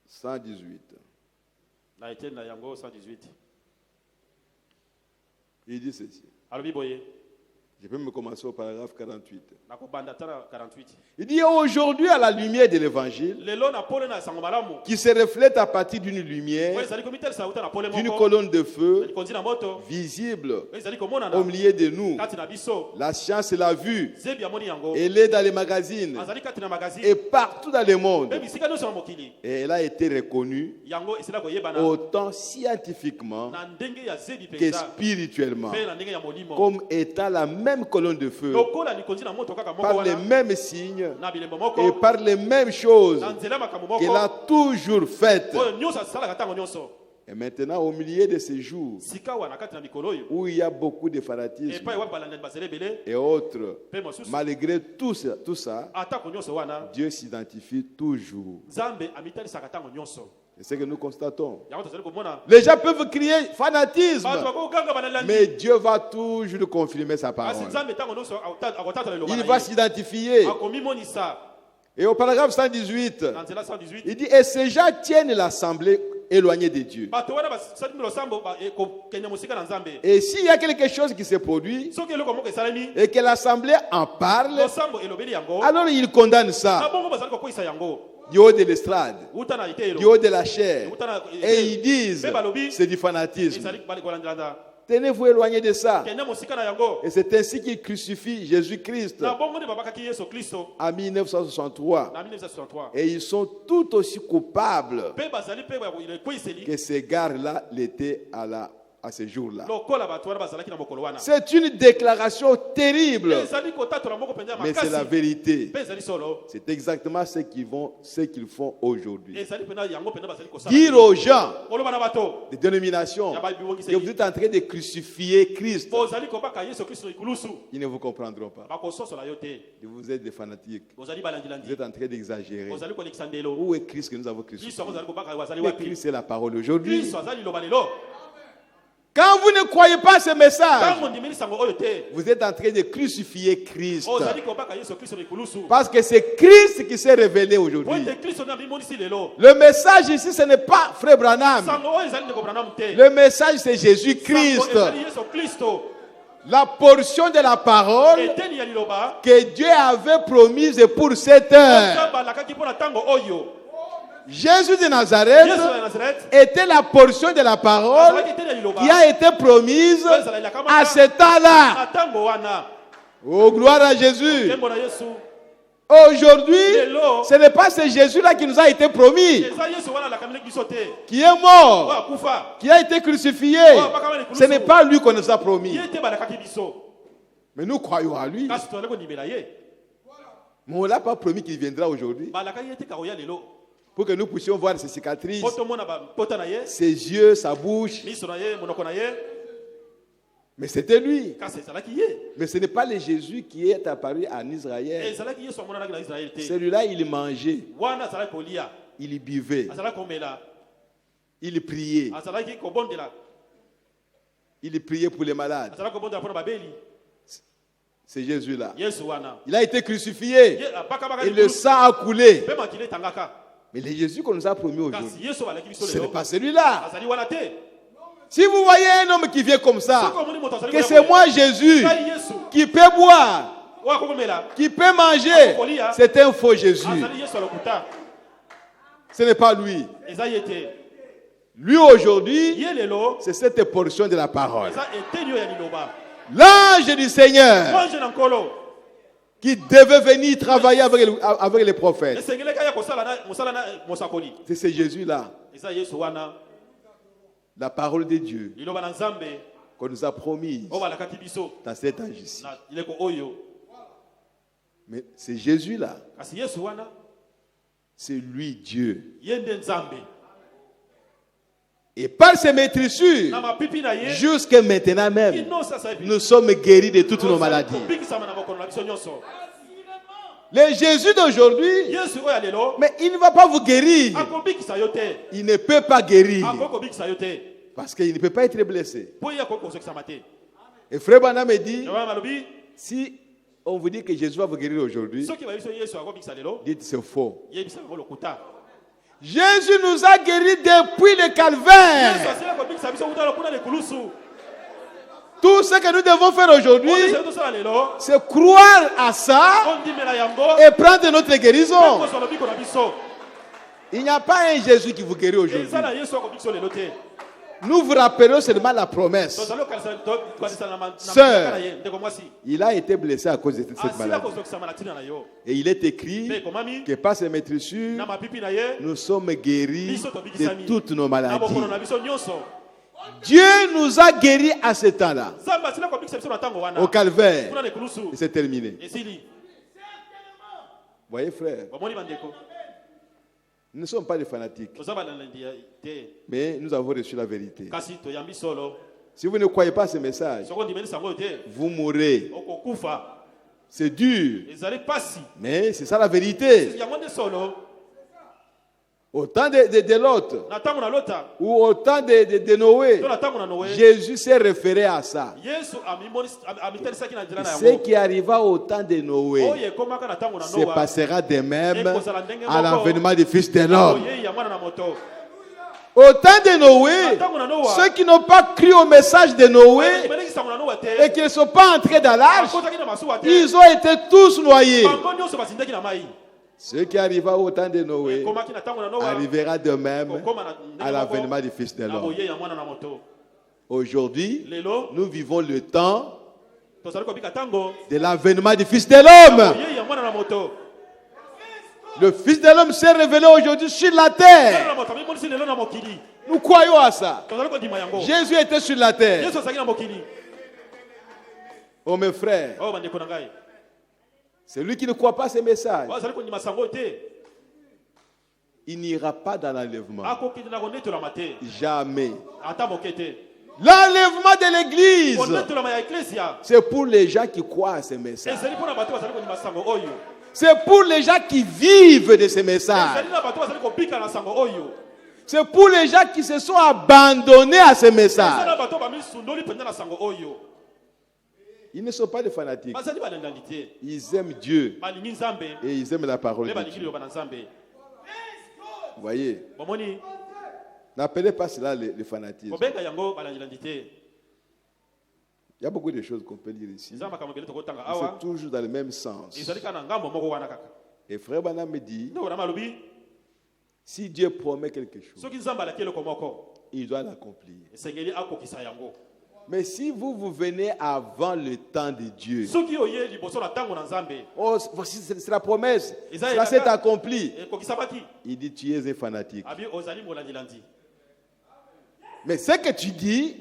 S2: 118. Il dit ceci. Je peux me commencer au paragraphe 48. Il dit aujourd'hui à la lumière de l'évangile qui se reflète à partir d'une lumière, d'une colonne de feu visible au milieu de nous. La science l'a vue. Elle est dans les magazines et partout dans le monde. Et elle a été reconnue autant scientifiquement que spirituellement comme étant la même colonne de feu, par les mêmes signes et par les mêmes choses qu'elle a toujours faites. Et maintenant, au milieu de ces jours où il y a beaucoup de fanatisme et autres, malgré tout ça, Dieu s'identifie toujours. C'est ce que nous constatons. Les gens peuvent crier fanatisme, mais Dieu va toujours confirmer sa parole. Il va s'identifier. Et au paragraphe 118, il dit, et ces gens tiennent l'assemblée éloignée de Dieu. Et s'il y a quelque chose qui se produit et que l'assemblée en parle, alors ils condamnent ça. Du haut de l'estrade, du haut de la chair. Et ils disent, c'est du fanatisme. Tenez-vous éloigné de ça. Et c'est ainsi qu'ils crucifient Jésus-Christ en 1963. Et ils sont tout aussi coupables que ces gars-là l'étaient à ce jour-là. C'est une déclaration terrible, mais c'est la vérité. C'est exactement ce qu'ils font aujourd'hui. Dire aux gens des dénominations que vous êtes en train de crucifier Christ, ils ne vous comprendront pas. Vous êtes des fanatiques. Vous êtes en train d'exagérer. Où est Christ que nous avons crucifié? Mais Christ, c'est la parole aujourd'hui. Quand vous ne croyez pas ce message, vous êtes en train de crucifier Christ. Parce que c'est Christ qui s'est révélé aujourd'hui. Le message ici, ce n'est pas Frère Branham. Le message, c'est Jésus-Christ. La portion de la parole que Dieu avait promise pour cette heure. Jésus de Nazareth était la portion de la parole qui a été promise à ce temps-là. Oh, gloire à Jésus. Aujourd'hui, ce n'est pas ce Jésus-là qui nous a été promis, qui est mort, qui a été crucifié. Ce n'est pas lui qu'on nous a promis. Mais nous croyons à lui. Mais on ne l'a pas promis qu'il viendra aujourd'hui. Pour que nous puissions voir ses cicatrices, ses yeux, sa bouche. Mais c'était lui. Mais ce n'est pas le Jésus qui est apparu en Israël. Celui-là, il mangeait. Il buvait. Il priait. Il priait pour les malades. C'est Jésus-là. Il a été crucifié. Et le sang a coulé. Mais le Jésus qu'on nous a promis aujourd'hui, ce n'est pas celui-là. Si vous voyez un homme qui vient comme ça, que c'est moi Jésus, qui peut boire, qui peut manger, c'est un faux Jésus. Ce n'est pas lui. Lui aujourd'hui, c'est cette portion de la parole. L'ange du Seigneur qui devait venir travailler avec les prophètes. C'est ce Jésus-là. La parole de Dieu qu'on nous a promise dans cet âge-ci. Mais c'est Jésus-là. C'est lui Dieu. Et par ses maîtrissures, jusqu'à maintenant même, nous sommes guéris de toutes nos maladies. Le Jésus d'aujourd'hui, mais il ne va pas vous guérir. Il ne peut pas guérir. Parce qu'il ne peut pas être blessé. Et Frère Branham me dit, si on vous dit que Jésus va vous guérir aujourd'hui, dites c'est faux. Jésus nous a guéris depuis le calvaire. Tout ce que nous devons faire aujourd'hui, c'est croire à ça et prendre notre guérison. Il n'y a pas un Jésus qui vous guérit aujourd'hui. Nous vous rappelons seulement la promesse. Sœur, il a été blessé à cause de cette maladie. Et il est écrit que par ses maîtrissures, nous sommes guéris de toutes nos maladies. Dieu nous a guéris à ce temps-là. Au calvaire. Et c'est terminé. Voyez, frère. Nous ne sommes pas des fanatiques. Mais nous avons reçu la vérité. Si vous ne croyez pas ce message, vous mourrez. C'est dur. Mais c'est ça la vérité. Au temps de Lot, ou au temps de Noé, Jésus s'est référé à ça. Ce qui arriva au temps de Noé se passera de même à l'avènement du Fils de l'homme. Au temps de Noé, ceux qui n'ont pas cru au message de Noé et qui ne sont pas entrés dans l'arche, ils ont été tous noyés. Ce qui arriva au temps de Noé arrivera de même à l'avènement du Fils de l'homme. Aujourd'hui, nous vivons le temps de l'avènement du Fils de l'homme. Le Fils de l'homme s'est révélé aujourd'hui sur la terre. Nous croyons à ça. Jésus était sur la terre. Oh mes frères, celui qui ne croit pas ces messages, il n'ira pas dans l'enlèvement. Jamais. L'enlèvement de l'église, c'est pour les gens qui croient à ces messages. C'est pour les gens qui vivent de ces messages. C'est pour les gens qui se sont abandonnés à ces messages. Ils ne sont pas des fanatiques. Ils aiment Dieu. Et ils aiment la parole de Dieu. Vous voyez? N'appelez pas cela le fanatisme. Il y a beaucoup de choses qu'on peut dire ici. C'est toujours dans le même sens. Et Frère Branham me dit, si Dieu promet quelque chose, il doit l'accomplir. Mais si vous venez avant le temps de Dieu, oh, voici c'est la promesse, cela s'est accompli. Il dit tu es un fanatique. Mais ce que tu dis,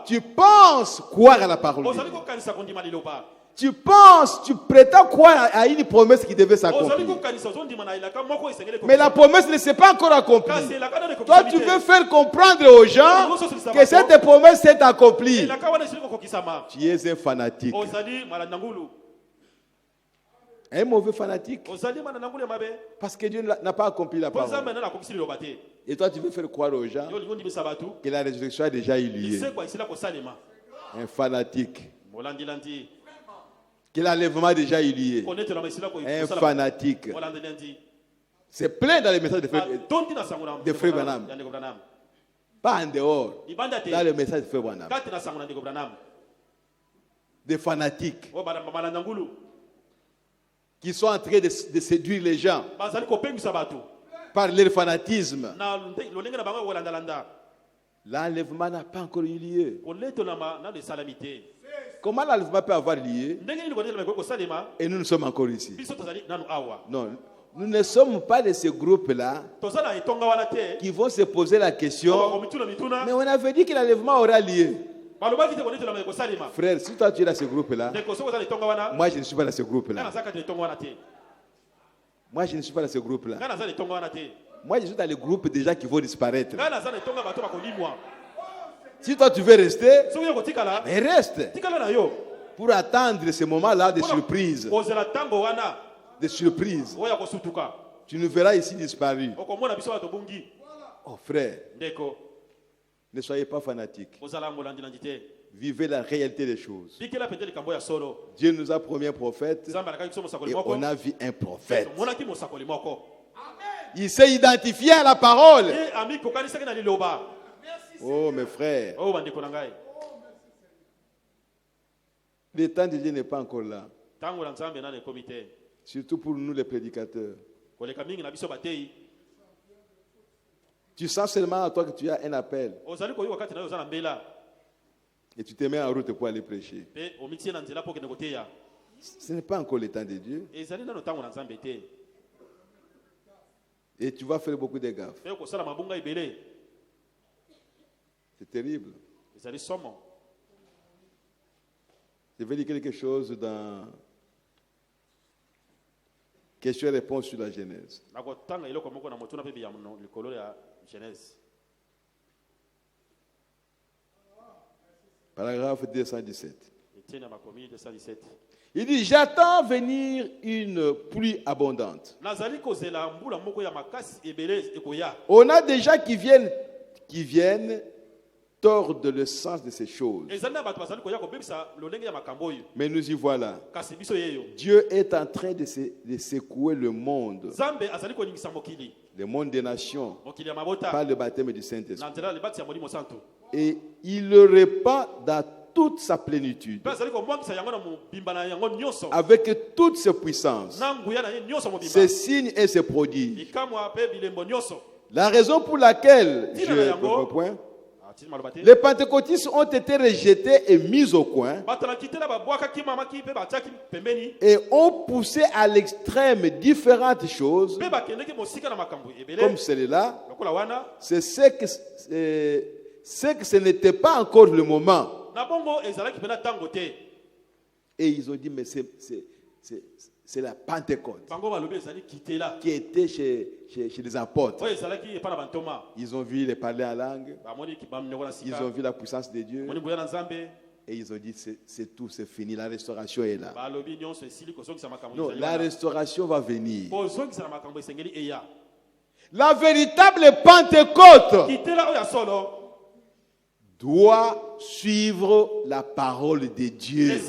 S2: tu penses croire à la parole de Dieu. Tu penses, tu prétends croire à une promesse qui devait s'accomplir. Mais la promesse ne s'est pas encore accomplie. Toi, tu veux faire comprendre aux gens que cette promesse s'est accomplie. Tu es un fanatique. Un mauvais fanatique. Parce que Dieu n'a pas accompli la parole. Et toi, tu veux faire croire aux gens que la résurrection a déjà eu lieu. Un fanatique. Que l'enlèvement a déjà eu lieu. Un fanatique. C'est plein dans les messages de Frère Branham. Pas en dehors. Dans les messages de Frère Branham. Des fanatiques qui sont en train de séduire les gens par leur fanatisme. L'enlèvement n'a pas encore eu lieu. Comment l'enlèvement peut avoir lieu et nous sommes encore ici? Non, nous ne sommes pas de ce groupe-là qui vont se poser la question, mais on avait dit que l'enlèvement aura lieu. Frère, si toi tu es dans ce groupe-là, moi je ne suis pas dans ce groupe-là. Moi je ne suis pas dans ce groupe-là. Moi je suis dans le groupe déjà qui vont disparaître. Si toi tu veux rester, mais reste pour attendre ce moment-là de surprise. De surprise. Tu nous verras ici disparu. Oh frère, ne soyez pas fanatiques. Vivez la réalité des choses. Dieu nous a promis un prophète et on a vu un prophète. Il s'est identifié à la parole. Oh mes frères, le temps de Dieu n'est pas encore là. Surtout pour nous les prédicateurs. Tu sens seulement à toi que tu as un appel. Et tu te mets en route pour aller prêcher. Ce n'est pas encore le temps de Dieu. Et tu vas faire beaucoup de gaffes. C'est terrible. Je vais dire quelque chose dans question et réponse sur la Genèse. Paragraphe 217. Il dit, j'attends venir une pluie abondante. On a déjà qui viennent tordre le sens de ces choses. Mais nous y voilà. Dieu est en train de secouer le monde. Le monde des nations par le baptême du Saint-Esprit. Et il le répand dans toute sa plénitude. Avec toute ses puissances. Ses signes et ses prodiges. La raison pour laquelle les pentecôtistes ont été rejetés et mis au coin et ont poussé à l'extrême différentes choses comme celle-là. C'est que ce n'était pas encore le moment. Et ils ont dit, mais c'est la Pentecôte qui était chez les apôtres. Ils ont vu les parler en langue. Ils ont vu la puissance de Dieu. Et ils ont dit, c'est tout, c'est fini. La restauration est là. Non, la restauration va venir. La véritable Pentecôte doit suivre la parole de Dieu.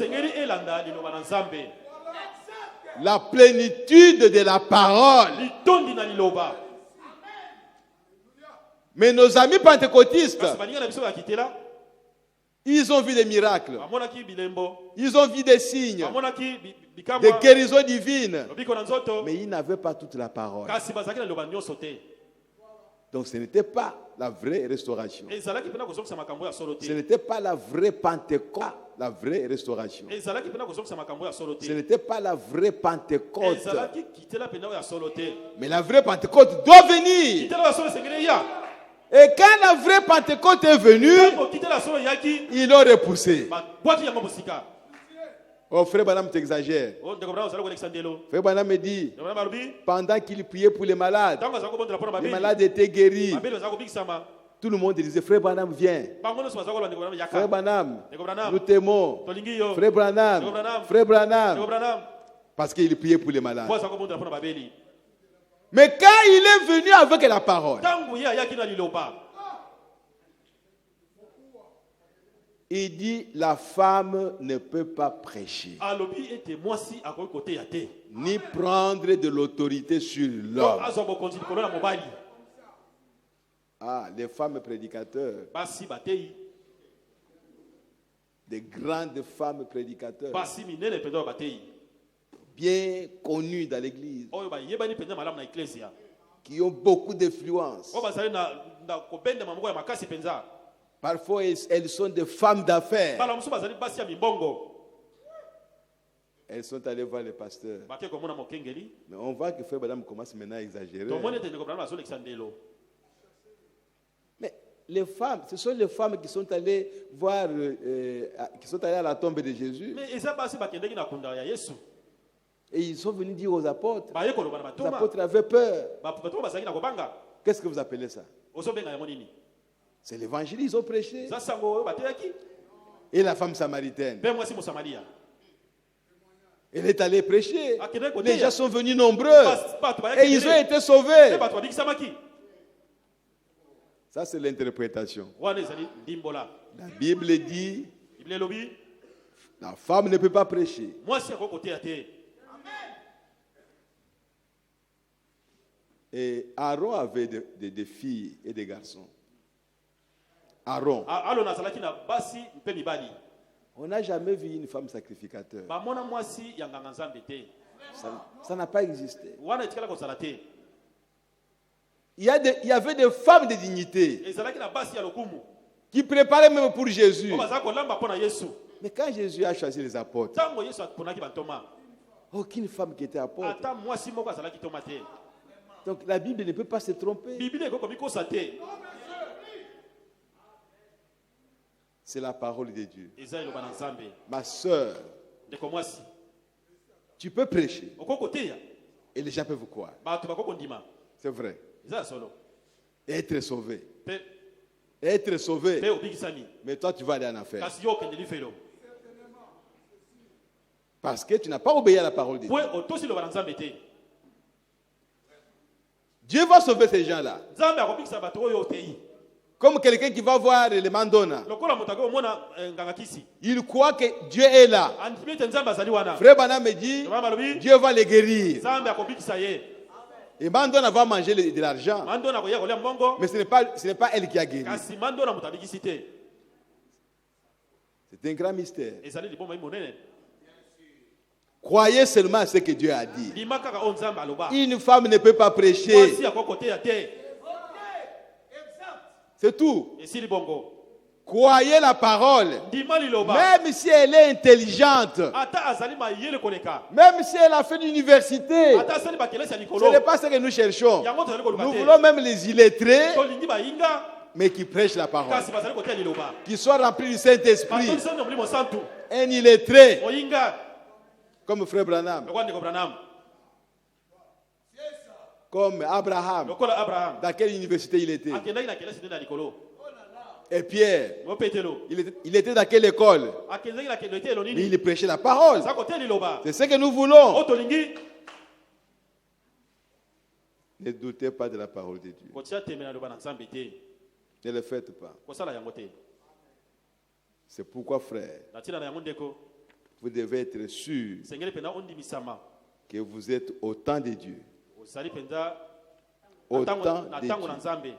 S2: La plénitude de la parole. Mais nos amis pentecôtistes, ils ont vu des miracles. Ils ont vu des signes, des guérisons divines. Mais ils n'avaient pas toute la parole. Donc ce n'était pas la vraie restauration. Ce n'était pas la vraie Pentecôte, la vraie restauration. Ce n'était pas la vraie Pentecôte. Mais la vraie Pentecôte doit venir. Et quand la vraie Pentecôte est venue, ils l'ont repoussé. Oh, frère Branham t'exagère. Frère Branham me dit, pendant qu'il priait pour les malades étaient guéris. Tout le monde disait, frère Branham, viens. Frère Branham, nous t'aimons. Frère Branham. Parce qu'il priait pour les malades. Mais quand il est venu avec la parole, il dit, la femme ne peut pas prêcher, ni prendre de l'autorité sur l'homme. Ah, les femmes prédicateurs, des grandes femmes prédicateurs, bien connues dans l'église, qui ont beaucoup d'influence. Parfois, elles sont des femmes d'affaires. Elles sont allées voir le pasteur. Mais on voit que Frère Branham commence maintenant à exagérer. Mais les femmes, ce sont les femmes qui sont allées voir, qui sont allées à la tombe de Jésus. Et ils sont venus dire aux apôtres. Les apôtres avaient peur. Qu'est-ce que vous appelez ça? C'est l'évangile, ils ont prêché. Et la femme samaritaine, elle est allée prêcher. Les gens sont venus nombreux. Et ils ont été sauvés. Ça, c'est l'interprétation. La Bible dit, la femme ne peut pas prêcher. Et Aaron avait des filles et des garçons. Aaron. On n'a jamais vu une femme sacrificateur. Ça n'a pas existé. Il y avait des femmes de dignité qui préparaient même pour Jésus. Mais quand Jésus a choisi les apôtres, aucune femme qui était apôtre. Donc la Bible ne peut pas se tromper. C'est la parole de Dieu. Ma soeur, tu peux prêcher et les gens peuvent vous croire. C'est vrai. Et être sauvé. Être sauvé. Mais toi, tu vas aller en enfer. Parce que tu n'as pas obéi à la parole de Dieu. Dieu va sauver ces gens-là. Comme quelqu'un qui va voir les mandona. Il croit que Dieu est là. Frère Branham me dit, Dieu va les guérir. Et mandona va manger de l'argent. Mais ce n'est pas elle qui a guéri. C'est un grand mystère. Croyez seulement à ce que Dieu a dit. Une femme ne peut pas prêcher. C'est tout. Croyez la parole. Même si elle est intelligente. Même si elle a fait l'université. Ce n'est pas ce que nous cherchons. Nous voulons même les illettrés, mais qui prêchent la parole. Qui soient remplis du Saint-Esprit. Un illettré. Comme Frère Branham. Comme Abraham. Dans quelle université il était? Et Pierre, il était dans quelle école? Il prêchait la parole. C'est ce que nous voulons. Ne doutez pas de la parole de Dieu. Ne le faites pas. C'est pourquoi, frère, vous devez être sûr que vous êtes au temps de Dieu. Au temps de Dieu.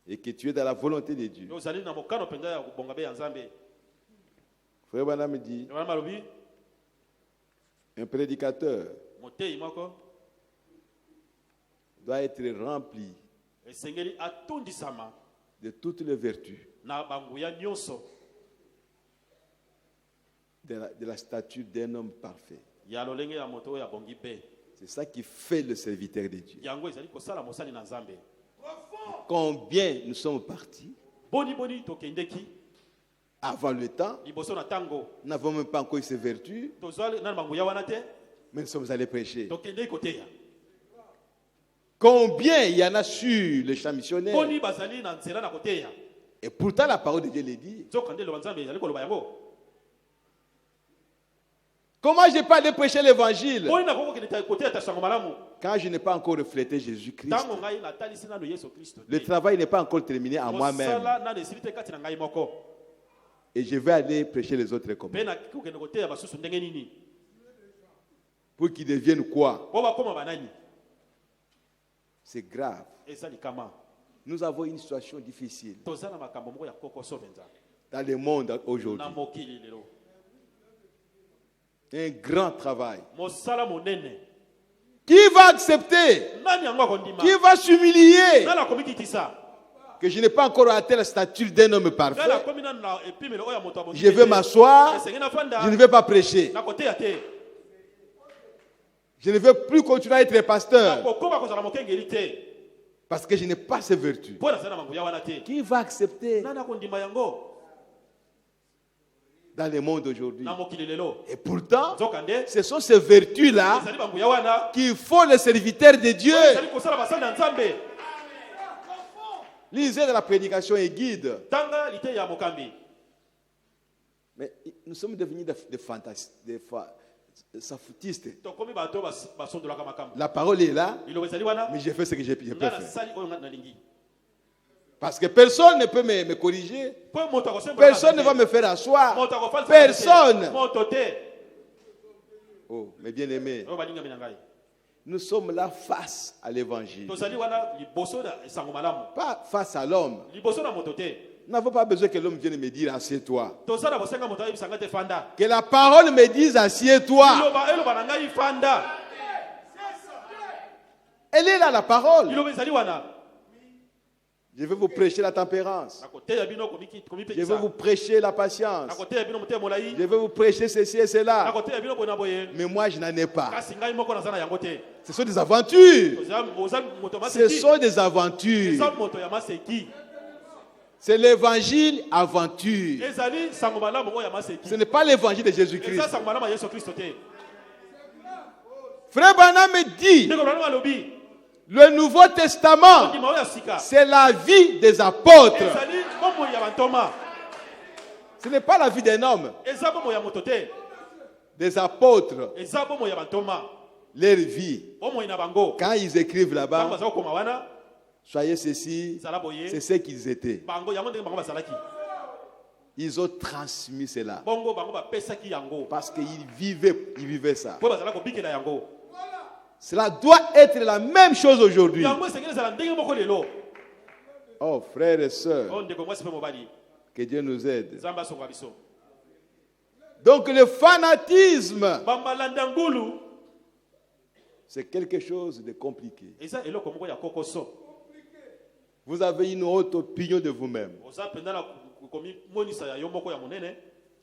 S2: Et que tu es dans la volonté de Dieu. Frère Branham me dit, un prédicateur doit être rempli de toutes les vertus, de la stature d'un homme parfait. C'est ça qui fait le serviteur de Dieu. Combien nous sommes partis avant le temps, nous n'avons même pas encore eu ces vertus, mais nous sommes allés prêcher. Combien il y en a sur le champ missionnaire, et pourtant la parole de Dieu les dit. Comment je peux aller prêcher l'évangile quand je n'ai pas encore reflété Jésus-Christ? Le travail n'est pas encore terminé en moi-même. Et je vais aller prêcher les autres comme pour qu'ils deviennent quoi? C'est grave. Nous avons une situation difficile dans le monde aujourd'hui. Un grand travail. Qui va accepter? Qui va s'humilier? Que je n'ai pas encore atteint la stature d'un homme parfait. Je vais m'asseoir. Je ne vais pas prêcher. Je ne veux plus continuer à être pasteur parce que je n'ai pas ces vertus. Qui va accepter dans le monde aujourd'hui? Et pourtant, ce sont ces vertus-là qui font les serviteurs de Dieu. Lisez de la prédication et guide. Mais nous sommes devenus des fantasmes, des safoutistes. La parole est là, mais j'ai fait ce que j'ai pu faire. Parce que personne ne peut me corriger. Personne ne va me faire asseoir. Personne. Oh, mes bien-aimés, nous sommes là face à l'évangile. Pas face à l'homme. Nous n'avons pas besoin que l'homme vienne me dire assieds-toi. Que la parole me dise assieds-toi. Elle est là, la parole. Je vais vous prêcher la tempérance. Je vais vous prêcher la patience. Je vais vous prêcher ceci et cela. Mais moi, je n'en ai pas. Ce sont des aventures. Ce sont des aventures. C'est l'évangile aventure. Ce n'est pas l'évangile de Jésus-Christ. Frère Branham me dit, le Nouveau Testament, c'est la vie des apôtres. Ce n'est pas la vie d'un homme. Des apôtres, leur vie. Quand ils écrivent là-bas, soyez ceci, c'est ce qu'ils étaient. Ils ont transmis cela. Parce qu'ils vivaient ça. Cela doit être la même chose aujourd'hui. Oh, frères et sœurs, que Dieu nous aide. Donc le fanatisme, c'est quelque chose de compliqué. Vous avez une haute opinion de vous-même.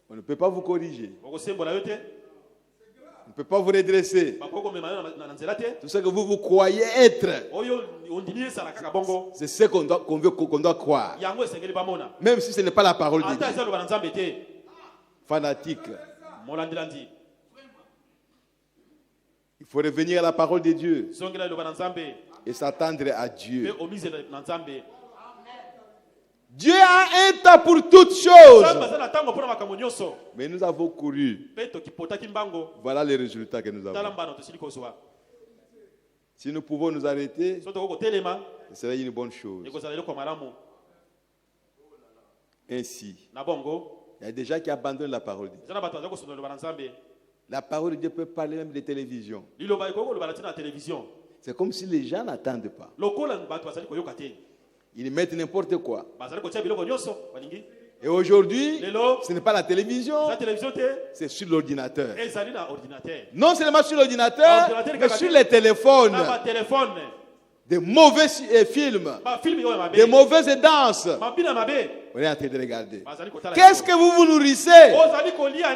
S2: On ne peut pas vous corriger. On ne peut pas vous redresser. Tout ce que vous croyez être, c'est ce qu'on doit croire. Même si ce n'est pas la parole de Dieu. Fanatique. Il faut revenir à la parole de Dieu et s'attendre à Dieu. Dieu a un temps pour toutes choses. Mais nous avons couru. Voilà les résultats que nous avons. Si nous pouvons nous arrêter, ce serait une bonne chose. Ainsi, il y a des gens qui abandonnent la parole de Dieu. La parole de Dieu peut parler même de télévision. C'est comme si les gens n'attendent pas. Ils mettent n'importe quoi. Et aujourd'hui, ce n'est pas la télévision, c'est sur l'ordinateur. Non seulement sur l'ordinateur, mais sur les téléphones. des mauvais films, des mauvaises danses. On est en train de regarder. Qu'est-ce que vous vous nourrissez?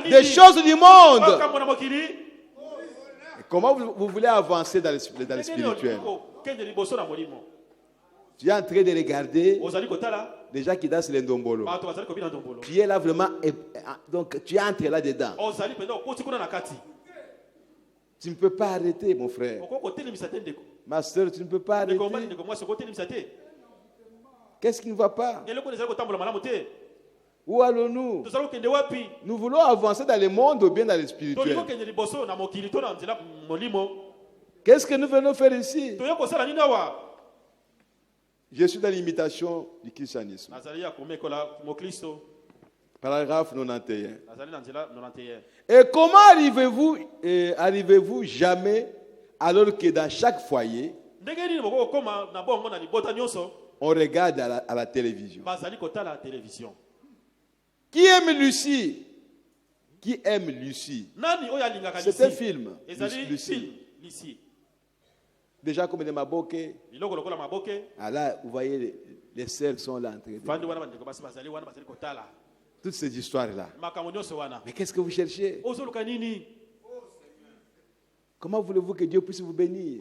S2: Des choses du monde. Et comment vous voulez avancer dans le spirituel? Tu es en train de regarder des gens qui dansent les ndombolo. Tu es là vraiment, donc tu entres là-dedans. Tu ne peux pas arrêter, mon frère. Ma soeur, tu ne peux pas arrêter. Qu'est-ce qui ne va pas? Où allons-nous? Nous voulons avancer dans le monde ou bien dans le spirituel. Qu'est-ce que nous venons faire ici? Je suis dans l'imitation du christianisme. Paragraphe 91. Et comment arrivez-vous jamais, alors que dans chaque foyer, on regarde à la télévision? Qui aime Lucie? Qui aime Lucie? C'est un film. Lucie. Déjà comme de Maboke. Ah là, vous voyez, les sœurs sont là en train de... Toutes ces histoires-là. Mais qu'est-ce que vous cherchez? Comment voulez-vous que Dieu puisse vous bénir?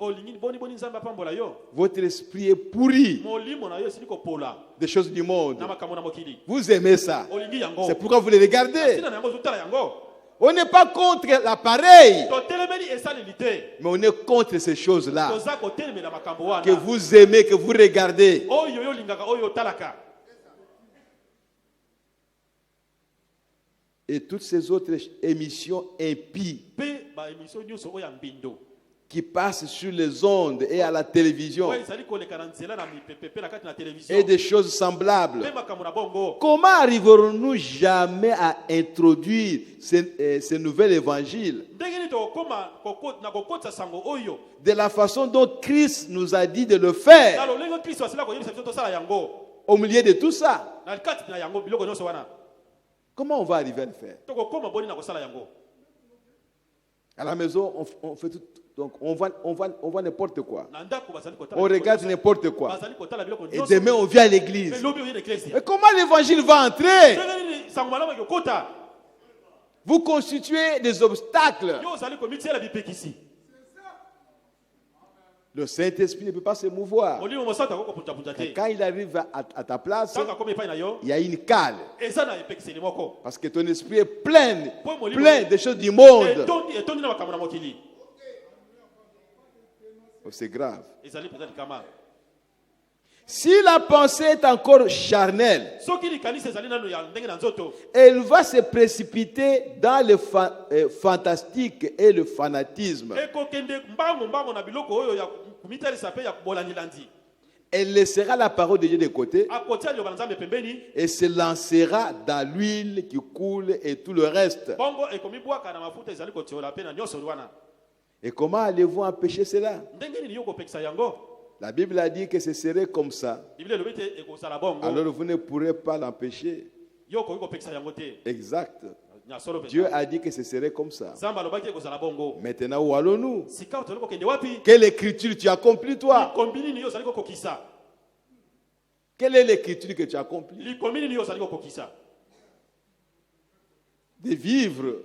S2: Votre esprit est pourri des choses du monde. Vous aimez ça. C'est pourquoi vous les regardez. On n'est pas contre l'appareil, mais on est contre ces choses-là que vous aimez, que vous regardez. Et toutes ces autres émissions impies qui passent sur les ondes et à la télévision et des choses semblables. Comment arriverons-nous jamais à introduire ce nouvel évangile de la façon dont Christ nous a dit de le faire au milieu de tout ça? Comment on va arriver à le faire? À la maison, on fait tout. Donc, on voit n'importe quoi. On regarde n'importe quoi. Et demain, on vient à l'église. Mais comment l'évangile va entrer? Vous constituez des obstacles. Le Saint-Esprit ne peut pas se mouvoir. Et quand il arrive à ta place, il y a une cale. Parce que ton esprit est plein des choses du monde. Oh, c'est grave. Si la pensée est encore charnelle, elle va se précipiter dans le fantastique et le fanatisme. Elle laissera la parole de Dieu de côté et se lancera dans l'huile qui coule et tout le reste. Et comment allez-vous empêcher cela? La Bible a dit que ce serait comme ça. Alors vous ne pourrez pas l'empêcher. Exact. Dieu a dit que ce serait comme ça. Maintenant, où allons-nous? Quelle écriture tu accomplis, toi? Quelle est l'écriture que tu accomplis? De vivre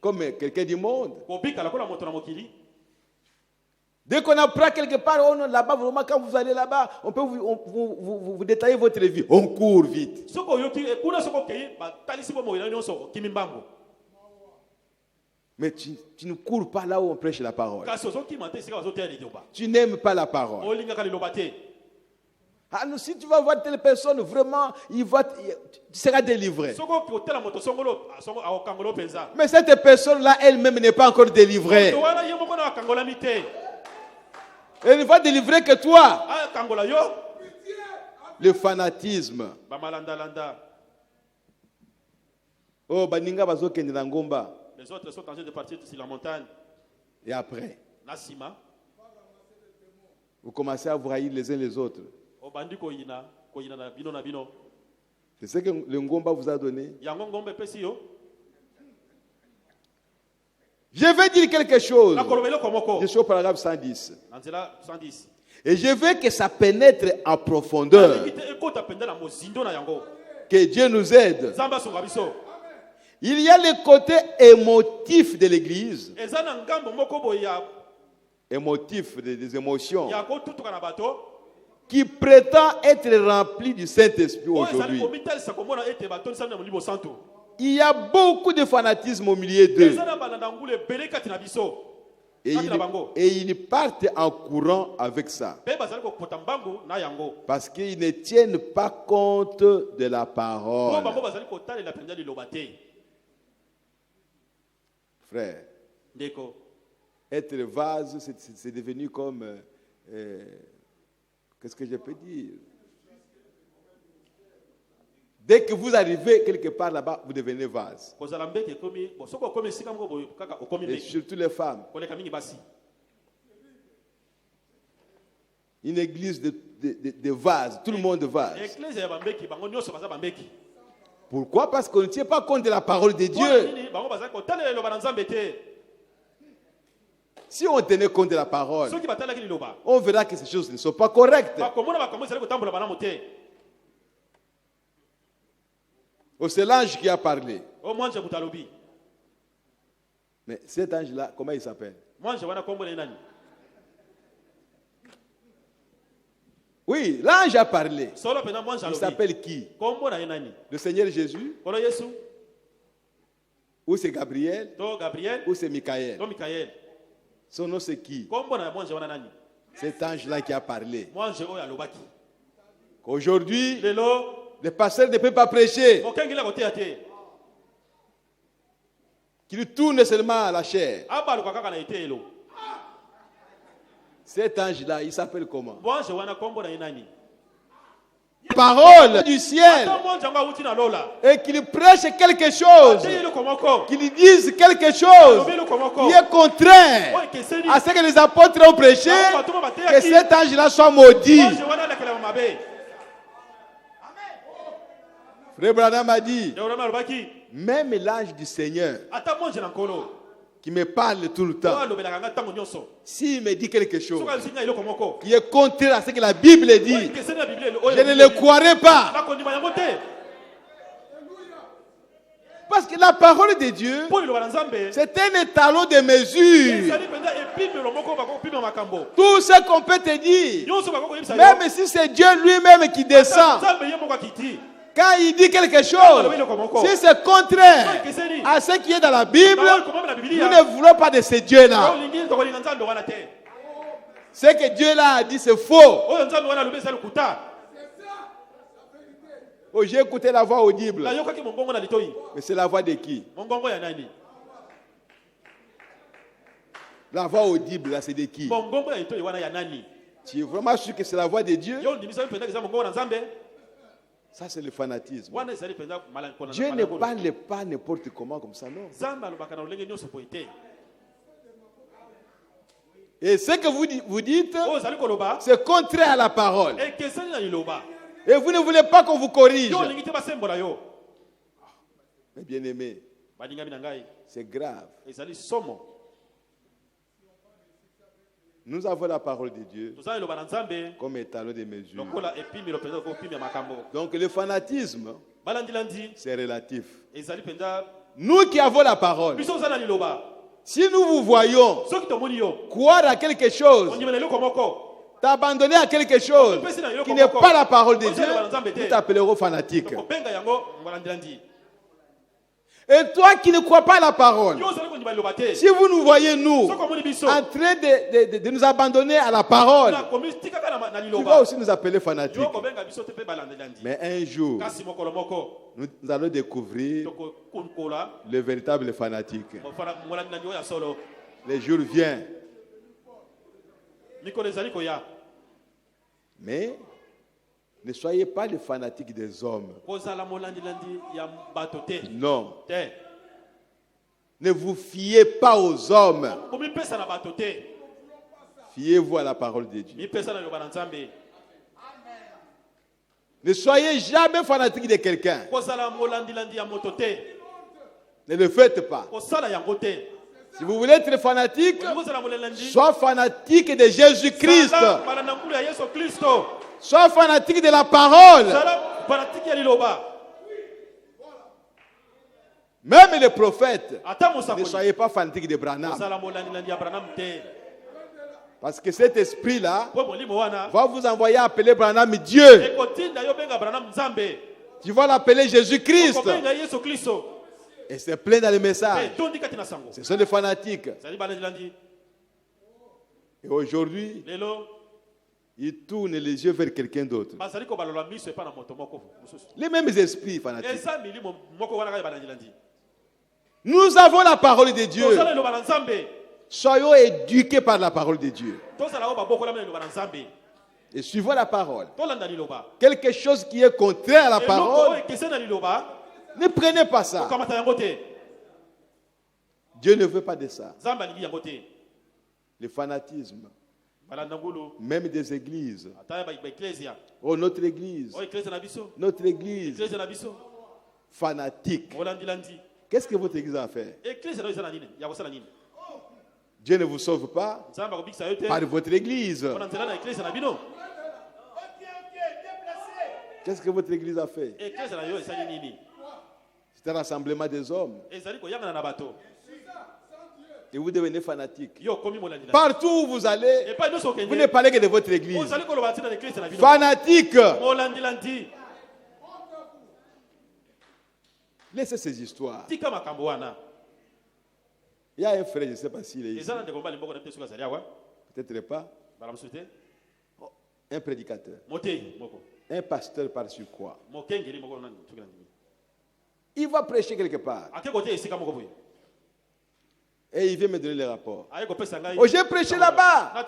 S2: comme quelqu'un du monde. Dès qu'on apprend quelque part, là-bas, vraiment, quand vous allez là-bas, on peut vous détailler votre vie. On court vite. Mais tu ne cours pas là où on prêche la parole. Tu n'aimes pas la parole. Ah, non, si tu vas voir telle personne, vraiment, tu seras délivré. Mais cette personne-là, elle-même n'est pas encore délivrée. Elle ne va délivrer que toi. Le fanatisme. Oh, baninga bazo kende na ngomba.
S3: Les autres sont en train de partir sur la montagne.
S2: Et après, vous commencez à vous haïr les uns les autres. C'est ce que le ngomba vous a donné. Je vais dire quelque chose. Je suis au paragraphe 110. Et je veux que ça pénètre en profondeur. Que Dieu nous aide. Il y a le côté émotif de l'église. Émotif, des émotions. Qui prétend être rempli du Saint-Esprit aujourd'hui. Il y a beaucoup de fanatisme au milieu d'eux. Et ils partent en courant avec ça. Parce qu'ils ne tiennent pas compte de la parole. Frère, être vase, c'est devenu comme... qu'est-ce que je peux dire? Dès que vous arrivez quelque part là-bas, vous devenez vase. Et surtout les femmes. Une église de vases, tout le monde vase. Pourquoi? Parce qu'on ne tient pas compte de la parole de Dieu. Si on tenait compte de la parole, on verra que ces choses ne sont pas correctes. Oh, c'est l'ange qui a parlé. Mais cet ange-là, comment il s'appelle? Oui, l'ange a parlé. Il s'appelle qui? Le Seigneur Jésus? Ou c'est Gabriel? Ou c'est Michael? Son nom c'est qui? Cet ange-là qui a parlé. Aujourd'hui, le pasteur ne peut pas prêcher. Qu'il tourne seulement à la chair. Cet ange-là, il s'appelle comment? Parole du ciel. Et qu'il prêche quelque chose. Qu'il dise quelque chose qui est contraire à ce que les apôtres ont prêché. Que cet ange-là soit maudit. Frère Branham a dit, même l'ange du Seigneur qui me parle tout le temps, s'il me dit quelque chose qui est contraire à ce que la Bible dit, je ne le croirai pas. Parce que la parole de Dieu, c'est un étalon de mesure. Tout ce qu'on peut te dire, même si c'est Dieu lui-même qui descend, quand il dit quelque chose, si c'est contraire à ce qui est dans la Bible, nous ne voulons pas de ce Dieu-là. Ce que Dieu là a dit, c'est faux. Oh, j'ai écouté la voix audible. Mais c'est la voix de qui? La voix audible, là, c'est de qui? Tu es vraiment sûr que c'est la voix de Dieu? Ça, c'est le fanatisme. Dieu ne parle pas n'importe comment comme ça, non. Et ce que vous dites, c'est contraire à la parole. Et vous ne voulez pas qu'on vous corrige. Mais bien aimé, c'est grave. Nous avons la parole de Dieu comme étalon de mesure. Donc le fanatisme, c'est relatif. Nous qui avons la parole, si nous vous voyons croire à quelque chose, t'abandonner à quelque chose qui n'est pas la parole de Dieu, nous t'appellerons fanatique. Et toi qui ne crois pas à la parole, si vous nous voyez nous en train de nous abandonner à la parole, tu vas aussi nous appeler fanatiques. Mais un jour, nous allons découvrir le véritable fanatique. Le jour vient. Mais ne soyez pas les fanatiques des hommes. Non. Ne vous fiez pas aux hommes. Fiez-vous à la parole de Dieu. Ne soyez jamais fanatiques de quelqu'un. Ne le faites pas. Si vous voulez être fanatique, sois fanatique de Jésus-Christ. Sois fanatique de la parole. Même les prophètes, ne soyez pas fanatiques de Branham. Parce que cet esprit-là va vous envoyer appeler Branham Dieu. Tu vas l'appeler Jésus-Christ. Et c'est plein dans les messages. Ce sont des fanatiques. Et aujourd'hui, ils tournent les yeux vers quelqu'un d'autre. Les mêmes esprits fanatiques. Nous avons la parole de Dieu. Soyons éduqués par la parole de Dieu. Et suivons la parole. Quelque chose qui est contraire à la parole, ne prenez pas ça. Dieu ne veut pas de ça. Le fanatisme, même des églises. Oh, notre église fanatique. Qu'est-ce que votre église a fait? Dieu ne vous sauve pas par votre église. Qu'est-ce que votre église a fait? C'est un rassemblement des hommes. Et vous devenez fanatique. Partout où vous allez, vous ne parlez que de votre église. Fanatique. Laissez ces histoires. Il y a un frère, je ne sais pas s'il est ici. Peut-être pas. Un prédicateur. Un pasteur par-dessus quoi. Il va prêcher quelque part. Et il vient me donner les rapports. Oh, j'ai prêché là-bas.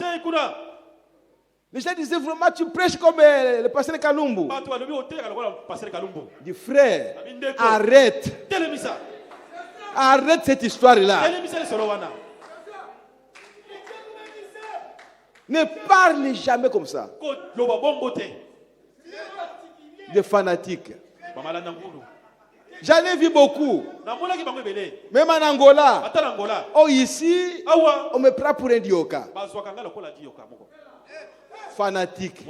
S2: Les gens disaient vraiment, tu prêches comme le pasteur Kalumbu. Du frère, arrête. Arrête cette histoire-là. Ne parle jamais comme ça. Des fanatiques. J'en ai vu beaucoup. Même en Angola. Oh, ici, on me prend pour un dioka. Fanatique.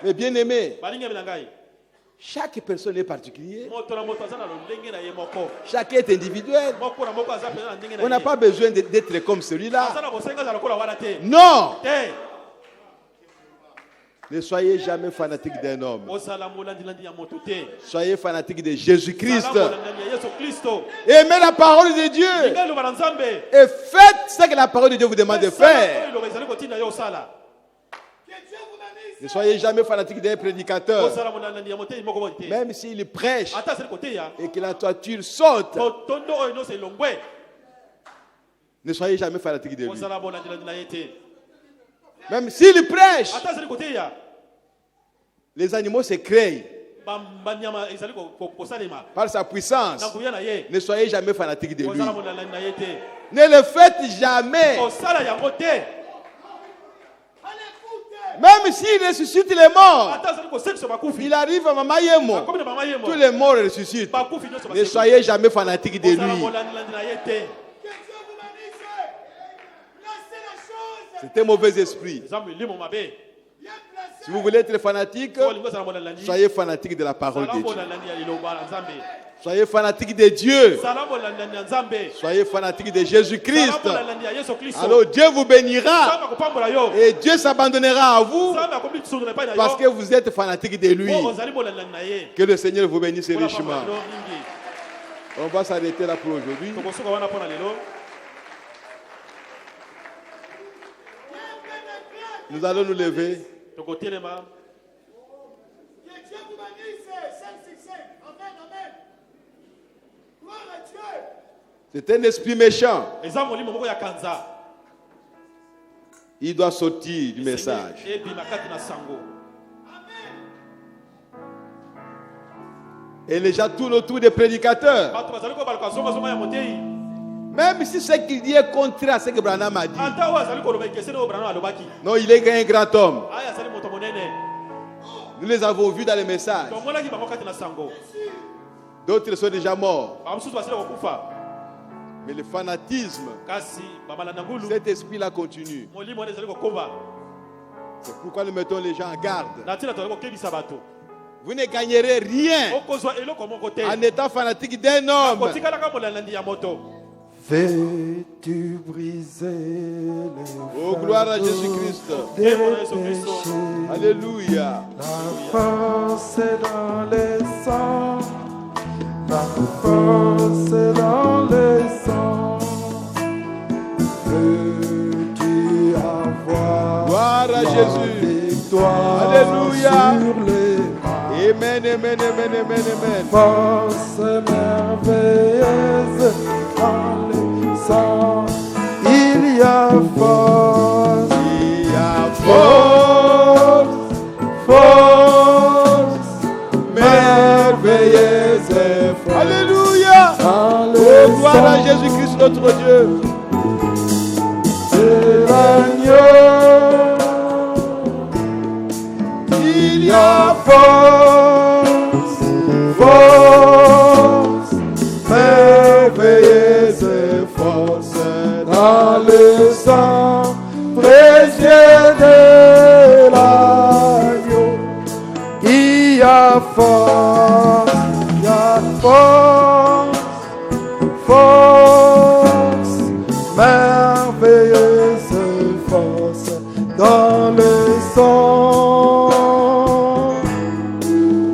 S2: Mais bien aimé, chaque personne est particulière. Chacun est individuel. On n'a pas besoin d'être comme celui-là. Non. Ne soyez jamais fanatique d'un homme. Soyez fanatique de Jésus-Christ. Aimez la parole de Dieu. Et faites ce que la parole de Dieu vous demande de faire. Ne soyez jamais fanatique d'un prédicateur. Même s'il prêche et que la toiture saute. Ne soyez jamais fanatique de lui. Même s'il prêche, les animaux se créent par sa puissance. Ne soyez jamais fanatique de lui. Ne le faites jamais. Même s'il ressuscite les morts, il arrive à Mamayemo, tous les morts ressuscitent. Ne soyez jamais fanatique de lui. C'est un mauvais esprit. Si vous voulez être fanatique, soyez fanatique de la parole de Dieu. Soyez fanatique de Dieu. Soyez fanatique de Jésus-Christ. Alors Dieu vous bénira. Et Dieu s'abandonnera à vous parce que vous êtes fanatique de lui. Que le Seigneur vous bénisse richement. On va s'arrêter là pour aujourd'hui. Nous allons nous lever. C'est un esprit méchant. Il doit sortir du message. Et les gens tournent autour des prédicateurs. Même si ce qu'il dit est contraire à ce que Branham a dit. Non, il est un grand homme. Nous les avons vus dans les messages. D'autres sont déjà morts. Mais le fanatisme, cet esprit-là continue. C'est pourquoi nous mettons les gens en garde. Vous ne gagnerez rien en étant fanatique d'un homme.
S1: Veux-tu briser les
S2: Oh, gloire à Jésus-Christ. Alléluia.
S1: La force est dans les sangs. La force est dans les sangs. Veux-tu avoir
S2: gloire à Jésus.
S1: Victoire
S2: Alléluia.
S1: sur les
S2: Amen, amen, amen, amen, amen.
S1: force merveilleuse dans les sangs. Il y a force.
S2: Il y a
S1: Force, force, merveilleuse et force.
S2: Alléluia.
S1: Dans
S2: Oh,
S1: le
S2: gloire à
S1: sang
S2: Jésus-Christ notre Dieu.
S1: de l'agneau. Il y a force, force, merveilleuse et force dans le sang précieux de l'agneau. Il y a force, force, merveilleuse force dans le sang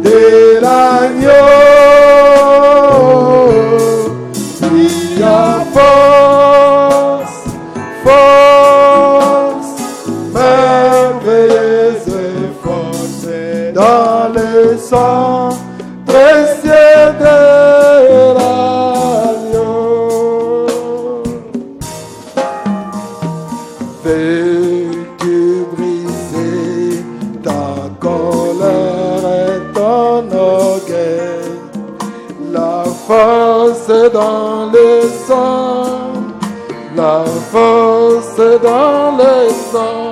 S1: de l'agneau. Il y a force, merveilleuse force dans le sang précieux de l'agneau. Veux-tu briser ta colère et ton orgueil? La force dans le sang, la force dans le sang.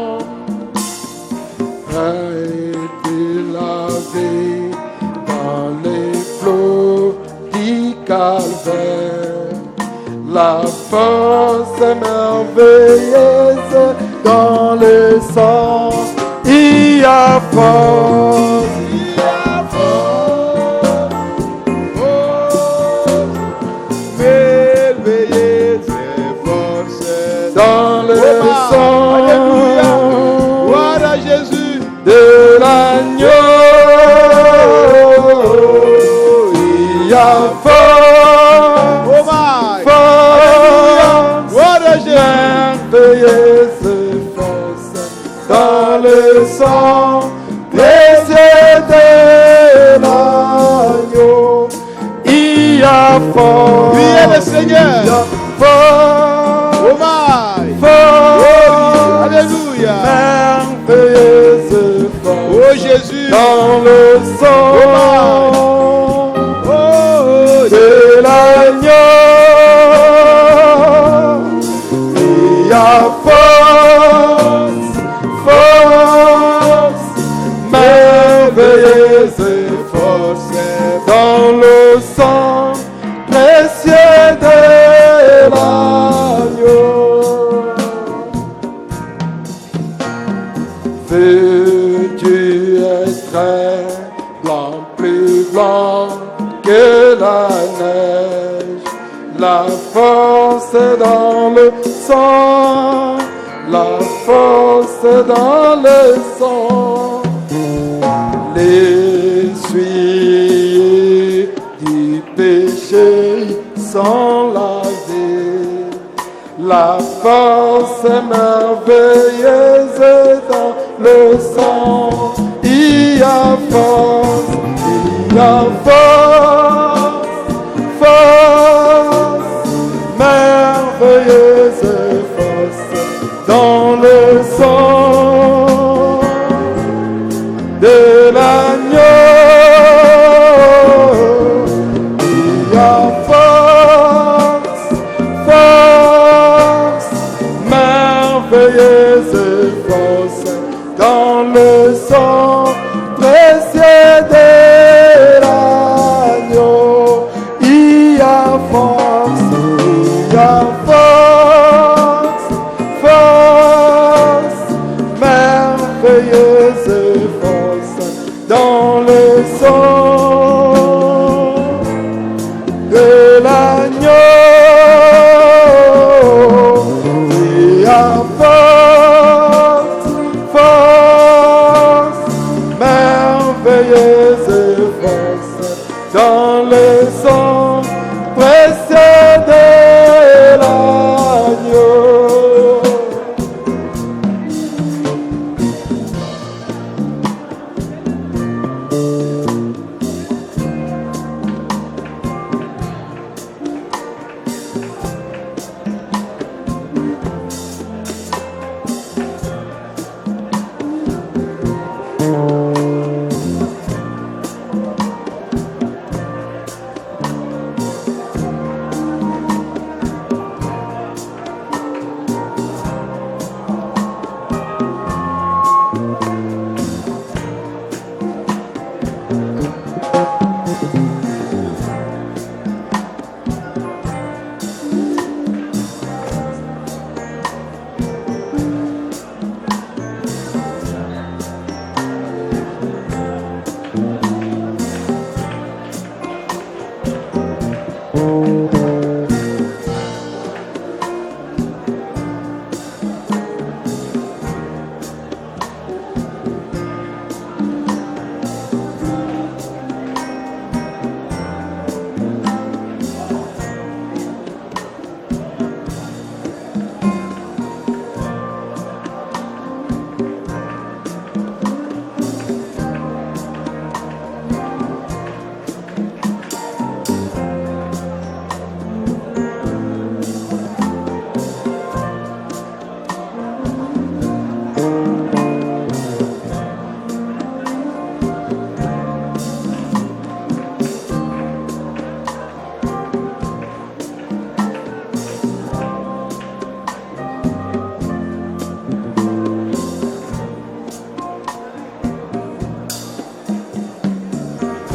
S1: Et lavé dans les flots du calvaire. La force merveilleuse dans le sang. Il y a force, il y a force,
S2: Merveilleuse force
S1: dans le sang.
S2: Alléluia. Gloire à Jésus.
S1: De l'agneau. Il y a force,
S2: Oh my.
S1: force,
S2: Gloire à Jésus.
S1: merveilleuse force dans le sang précieux de l'agneau. Il y a force,
S2: Priez le Seigneur.
S1: il y a force,
S2: Oh my.
S1: force,
S2: Alléluia.
S1: merveilleuse force
S2: Oh Jésus.
S1: dans le sang
S2: Oh
S1: de l'agneau. Il y a force, force, merveilleuse force dans le sang précieux de l'agneau. Veux-tu être blanc, plus blanc que la neige? La force dans le sang, la force dans le sang. L'essuie du péché sans laver. La force merveilleuse dans le sang. Il y a force, il y a force, force, merveilleuse force dans le sang de l'agneau. Il y a force, force, merveilleuse force dans le sang précieux de l'agneau. y a force, force, merveilleuse force dans le sang de l'agneau. Il y a force, force, merveilleuse force dans le sang précieux de l'agneau.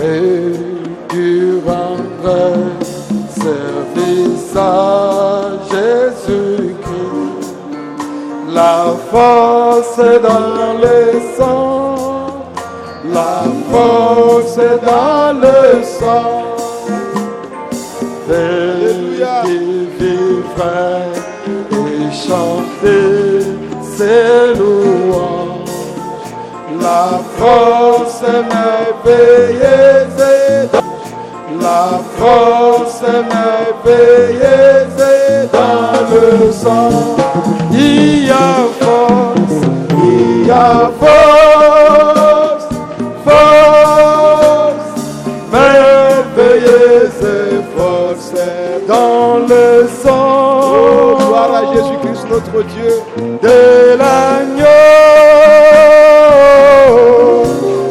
S1: Et tu rendrais service à Jésus-Christ, la force dans le sang, la force dans le sang, qui vivrait et chanter ses louanges. La force merveilleuse, la force merveilleuse dans le sang. Il y a force, il y a force, force, merveilleuse force dans le sang.
S2: Oh, gloire à Jésus-Christ notre Dieu.
S1: De l'agneau.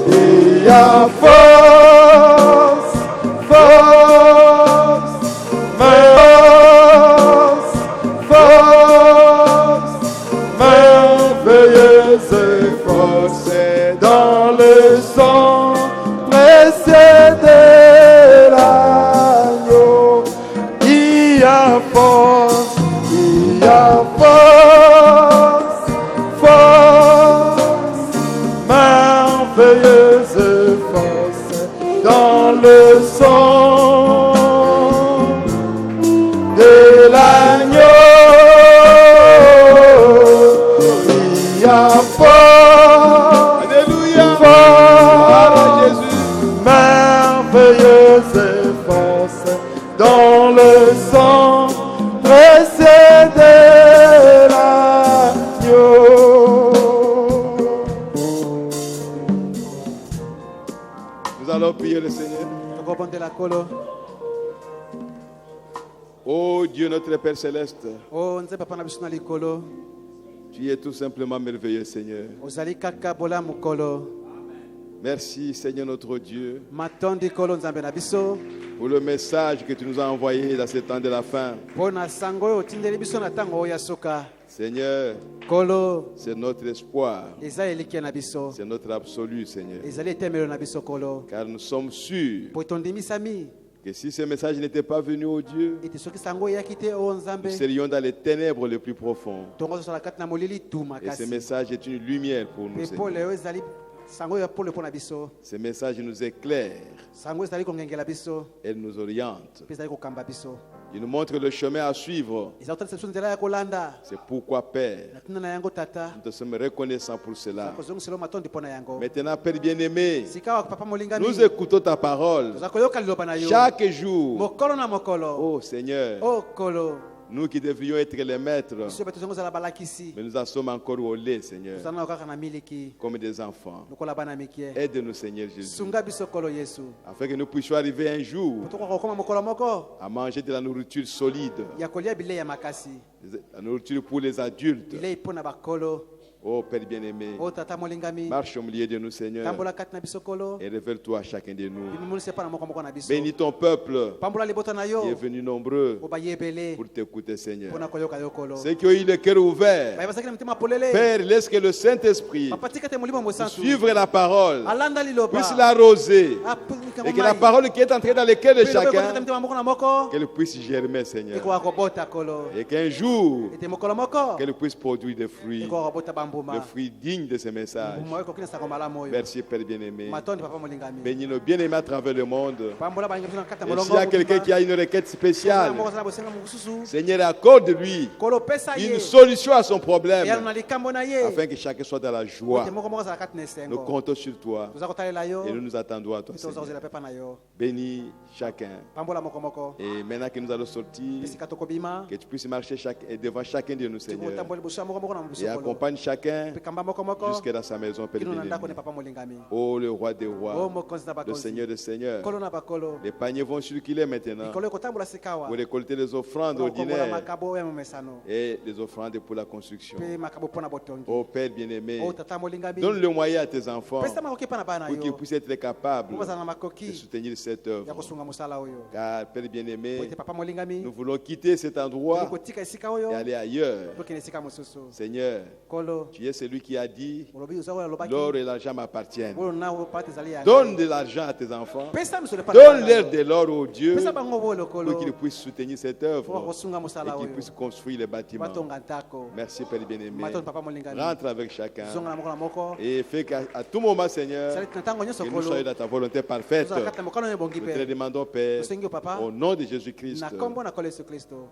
S1: Il y a force, force, force, merveilleuse force dans le sang précieux de l'agneau. Il y a force, il y a force, force, merveilleuse force dans le sang de l'agneau. Il y a force,
S2: Alléluia,
S1: force, merveilleuse force dans le sang précieux de l'agneau.
S2: Nous allons prier le Seigneur. Oh Dieu, notre Père Céleste, tu es tout simplement merveilleux, Seigneur. Merci, Seigneur notre Dieu, pour le message que tu nous as envoyé dans ce temps de la fin. Seigneur, c'est notre espoir, c'est notre absolu, Seigneur. Car nous sommes sûrs Que si ce message n'était pas venu au Dieu, nous serions dans les ténèbres les plus profondes. Et ce message est une lumière pour nous. Ce message nous éclaire. Elle nous oriente. Il nous montre le chemin à suivre. C'est pourquoi, Père, nous te sommes reconnaissants pour cela. Maintenant, Père bien-aimé, nous écoutons ta parole chaque jour. Oh Seigneur, nous qui devrions être les maîtres, mais nous en sommes encore au lait, Seigneur, comme des enfants. Aide-nous, Seigneur Jésus, afin que nous puissions arriver un jour à manger de la nourriture solide, la nourriture pour les adultes. Oh Père bien-aimé, marche au milieu de nous, Seigneur, et révèle-toi à chacun de nous. Bénis ton peuple qui est venu nombreux pour t'écouter, Seigneur. Ceux qui ont eu le cœur ouvert, Père, laisse que le Saint-Esprit suive la parole, puisse l'arroser, et que la parole qui est entrée dans le cœur de chacun, qu'elle puisse germer, Seigneur, et qu'un jour, qu'elle puisse produire des fruits. Le fruit digne de ce message. Merci Père bien-aimé. Bénis nos bien-aimés à travers le monde. Et s'il y a quelqu'un qui a une requête spéciale, Seigneur, accorde-lui une solution à son problème, afin que chacun soit dans la joie. Nous comptons sur toi et nous nous attendons à toi, Seigneur. Bénis chacun. Et maintenant que nous allons sortir, que tu puisses marcher devant chacun de nous, Seigneur, et accompagne chacun jusqu'à dans sa maison, Père bien-aimé. Oh, le roi des rois, le Seigneur des seigneurs. Les paniers vont circuler maintenant pour récolter les offrandes ordinaires et les offrandes pour la construction. Oh Père bien-aimé, donne le moyen à tes enfants pour qu'ils puissent être capables de soutenir cette œuvre. Car Père bien-aimé, nous voulons quitter cet endroit et aller ailleurs. Seigneur, tu es celui qui a dit l'or et l'argent m'appartiennent. Donne de l'argent à tes enfants. Donne-leur de l'or au Dieu pour qu'ils puissent soutenir cette œuvre et qu'ils puissent construire les bâtiments. Merci Père bien-aimé. Rentre avec chacun et fais qu'à tout moment, Seigneur, que nous soyons dans ta volonté parfaite. Nous te le demandons, Père, au nom de Jésus-Christ.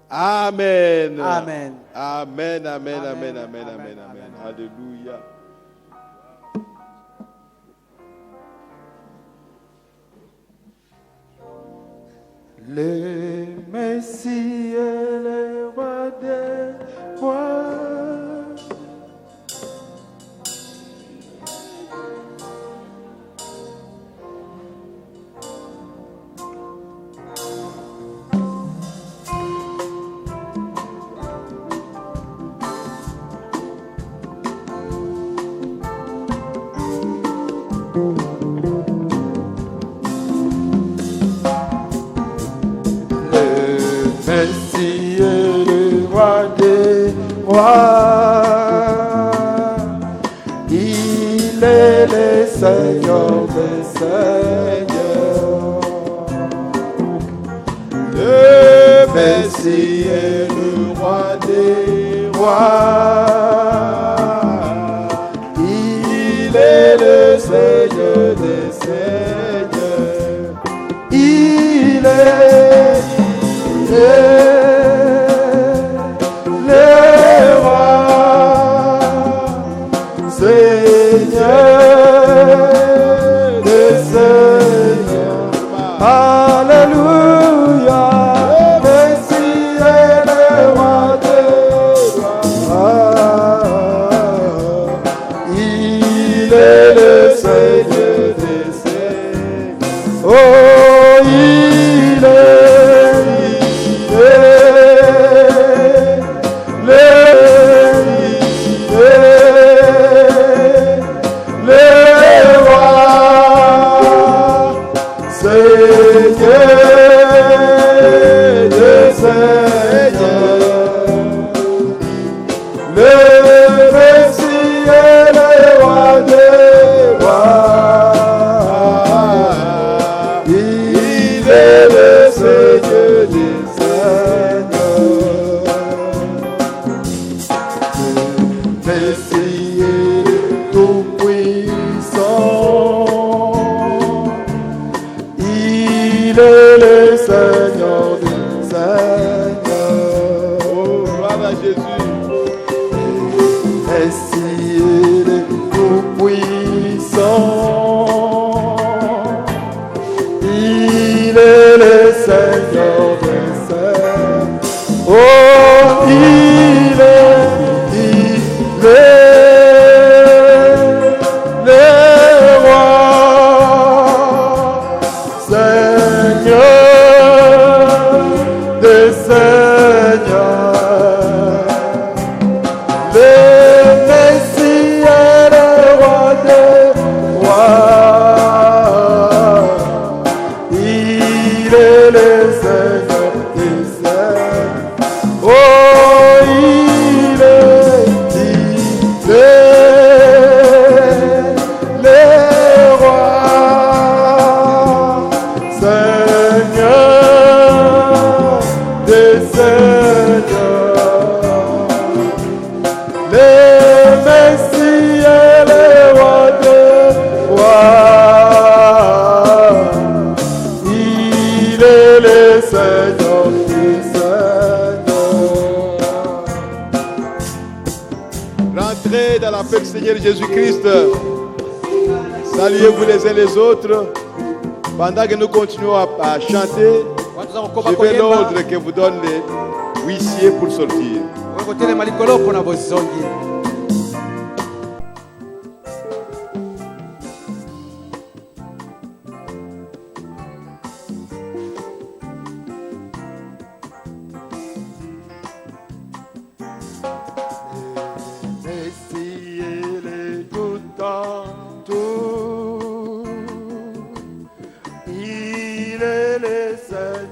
S2: Amen. Amen. Amen. Amen. Amen. Amen. Amen. Amen. Alléluia.
S1: Le Messie est le roi des rois. Messie est le roi des rois, il est le Seigneur des seigneurs. Le Messie est le roi des rois, il est le Seigneur des seigneurs. Il est le roi, Seigneur des seigneurs. Alléluia. Messie est le roi des rois. Il est le Seigneur des seigneurs. Oh, il est Seigneur Seigneur des Seigneurs.
S2: Oh, gloire à Jésus.
S1: Ainsi il est tout-puissant. Il est le Seigneur des Seigneurs. Oh, il est le roi, Seigneur des Seigneurs. Le Messie est le roi des rois. Il est le Seigneur des Seigneurs. Oh, il est le roi, Seigneur des Seigneurs. Le Messie est le roi des rois. Il est le Seigneur des Seigneurs.
S2: Rentrez dans la paix du Seigneur Jésus-Christ. Saluez-vous les uns les autres. Pendant que nous continuons à chanter, je vais l'ordre que vous donne les huissiers pour sortir.
S1: Messie, il est tout en tout. Il est le Seigneur.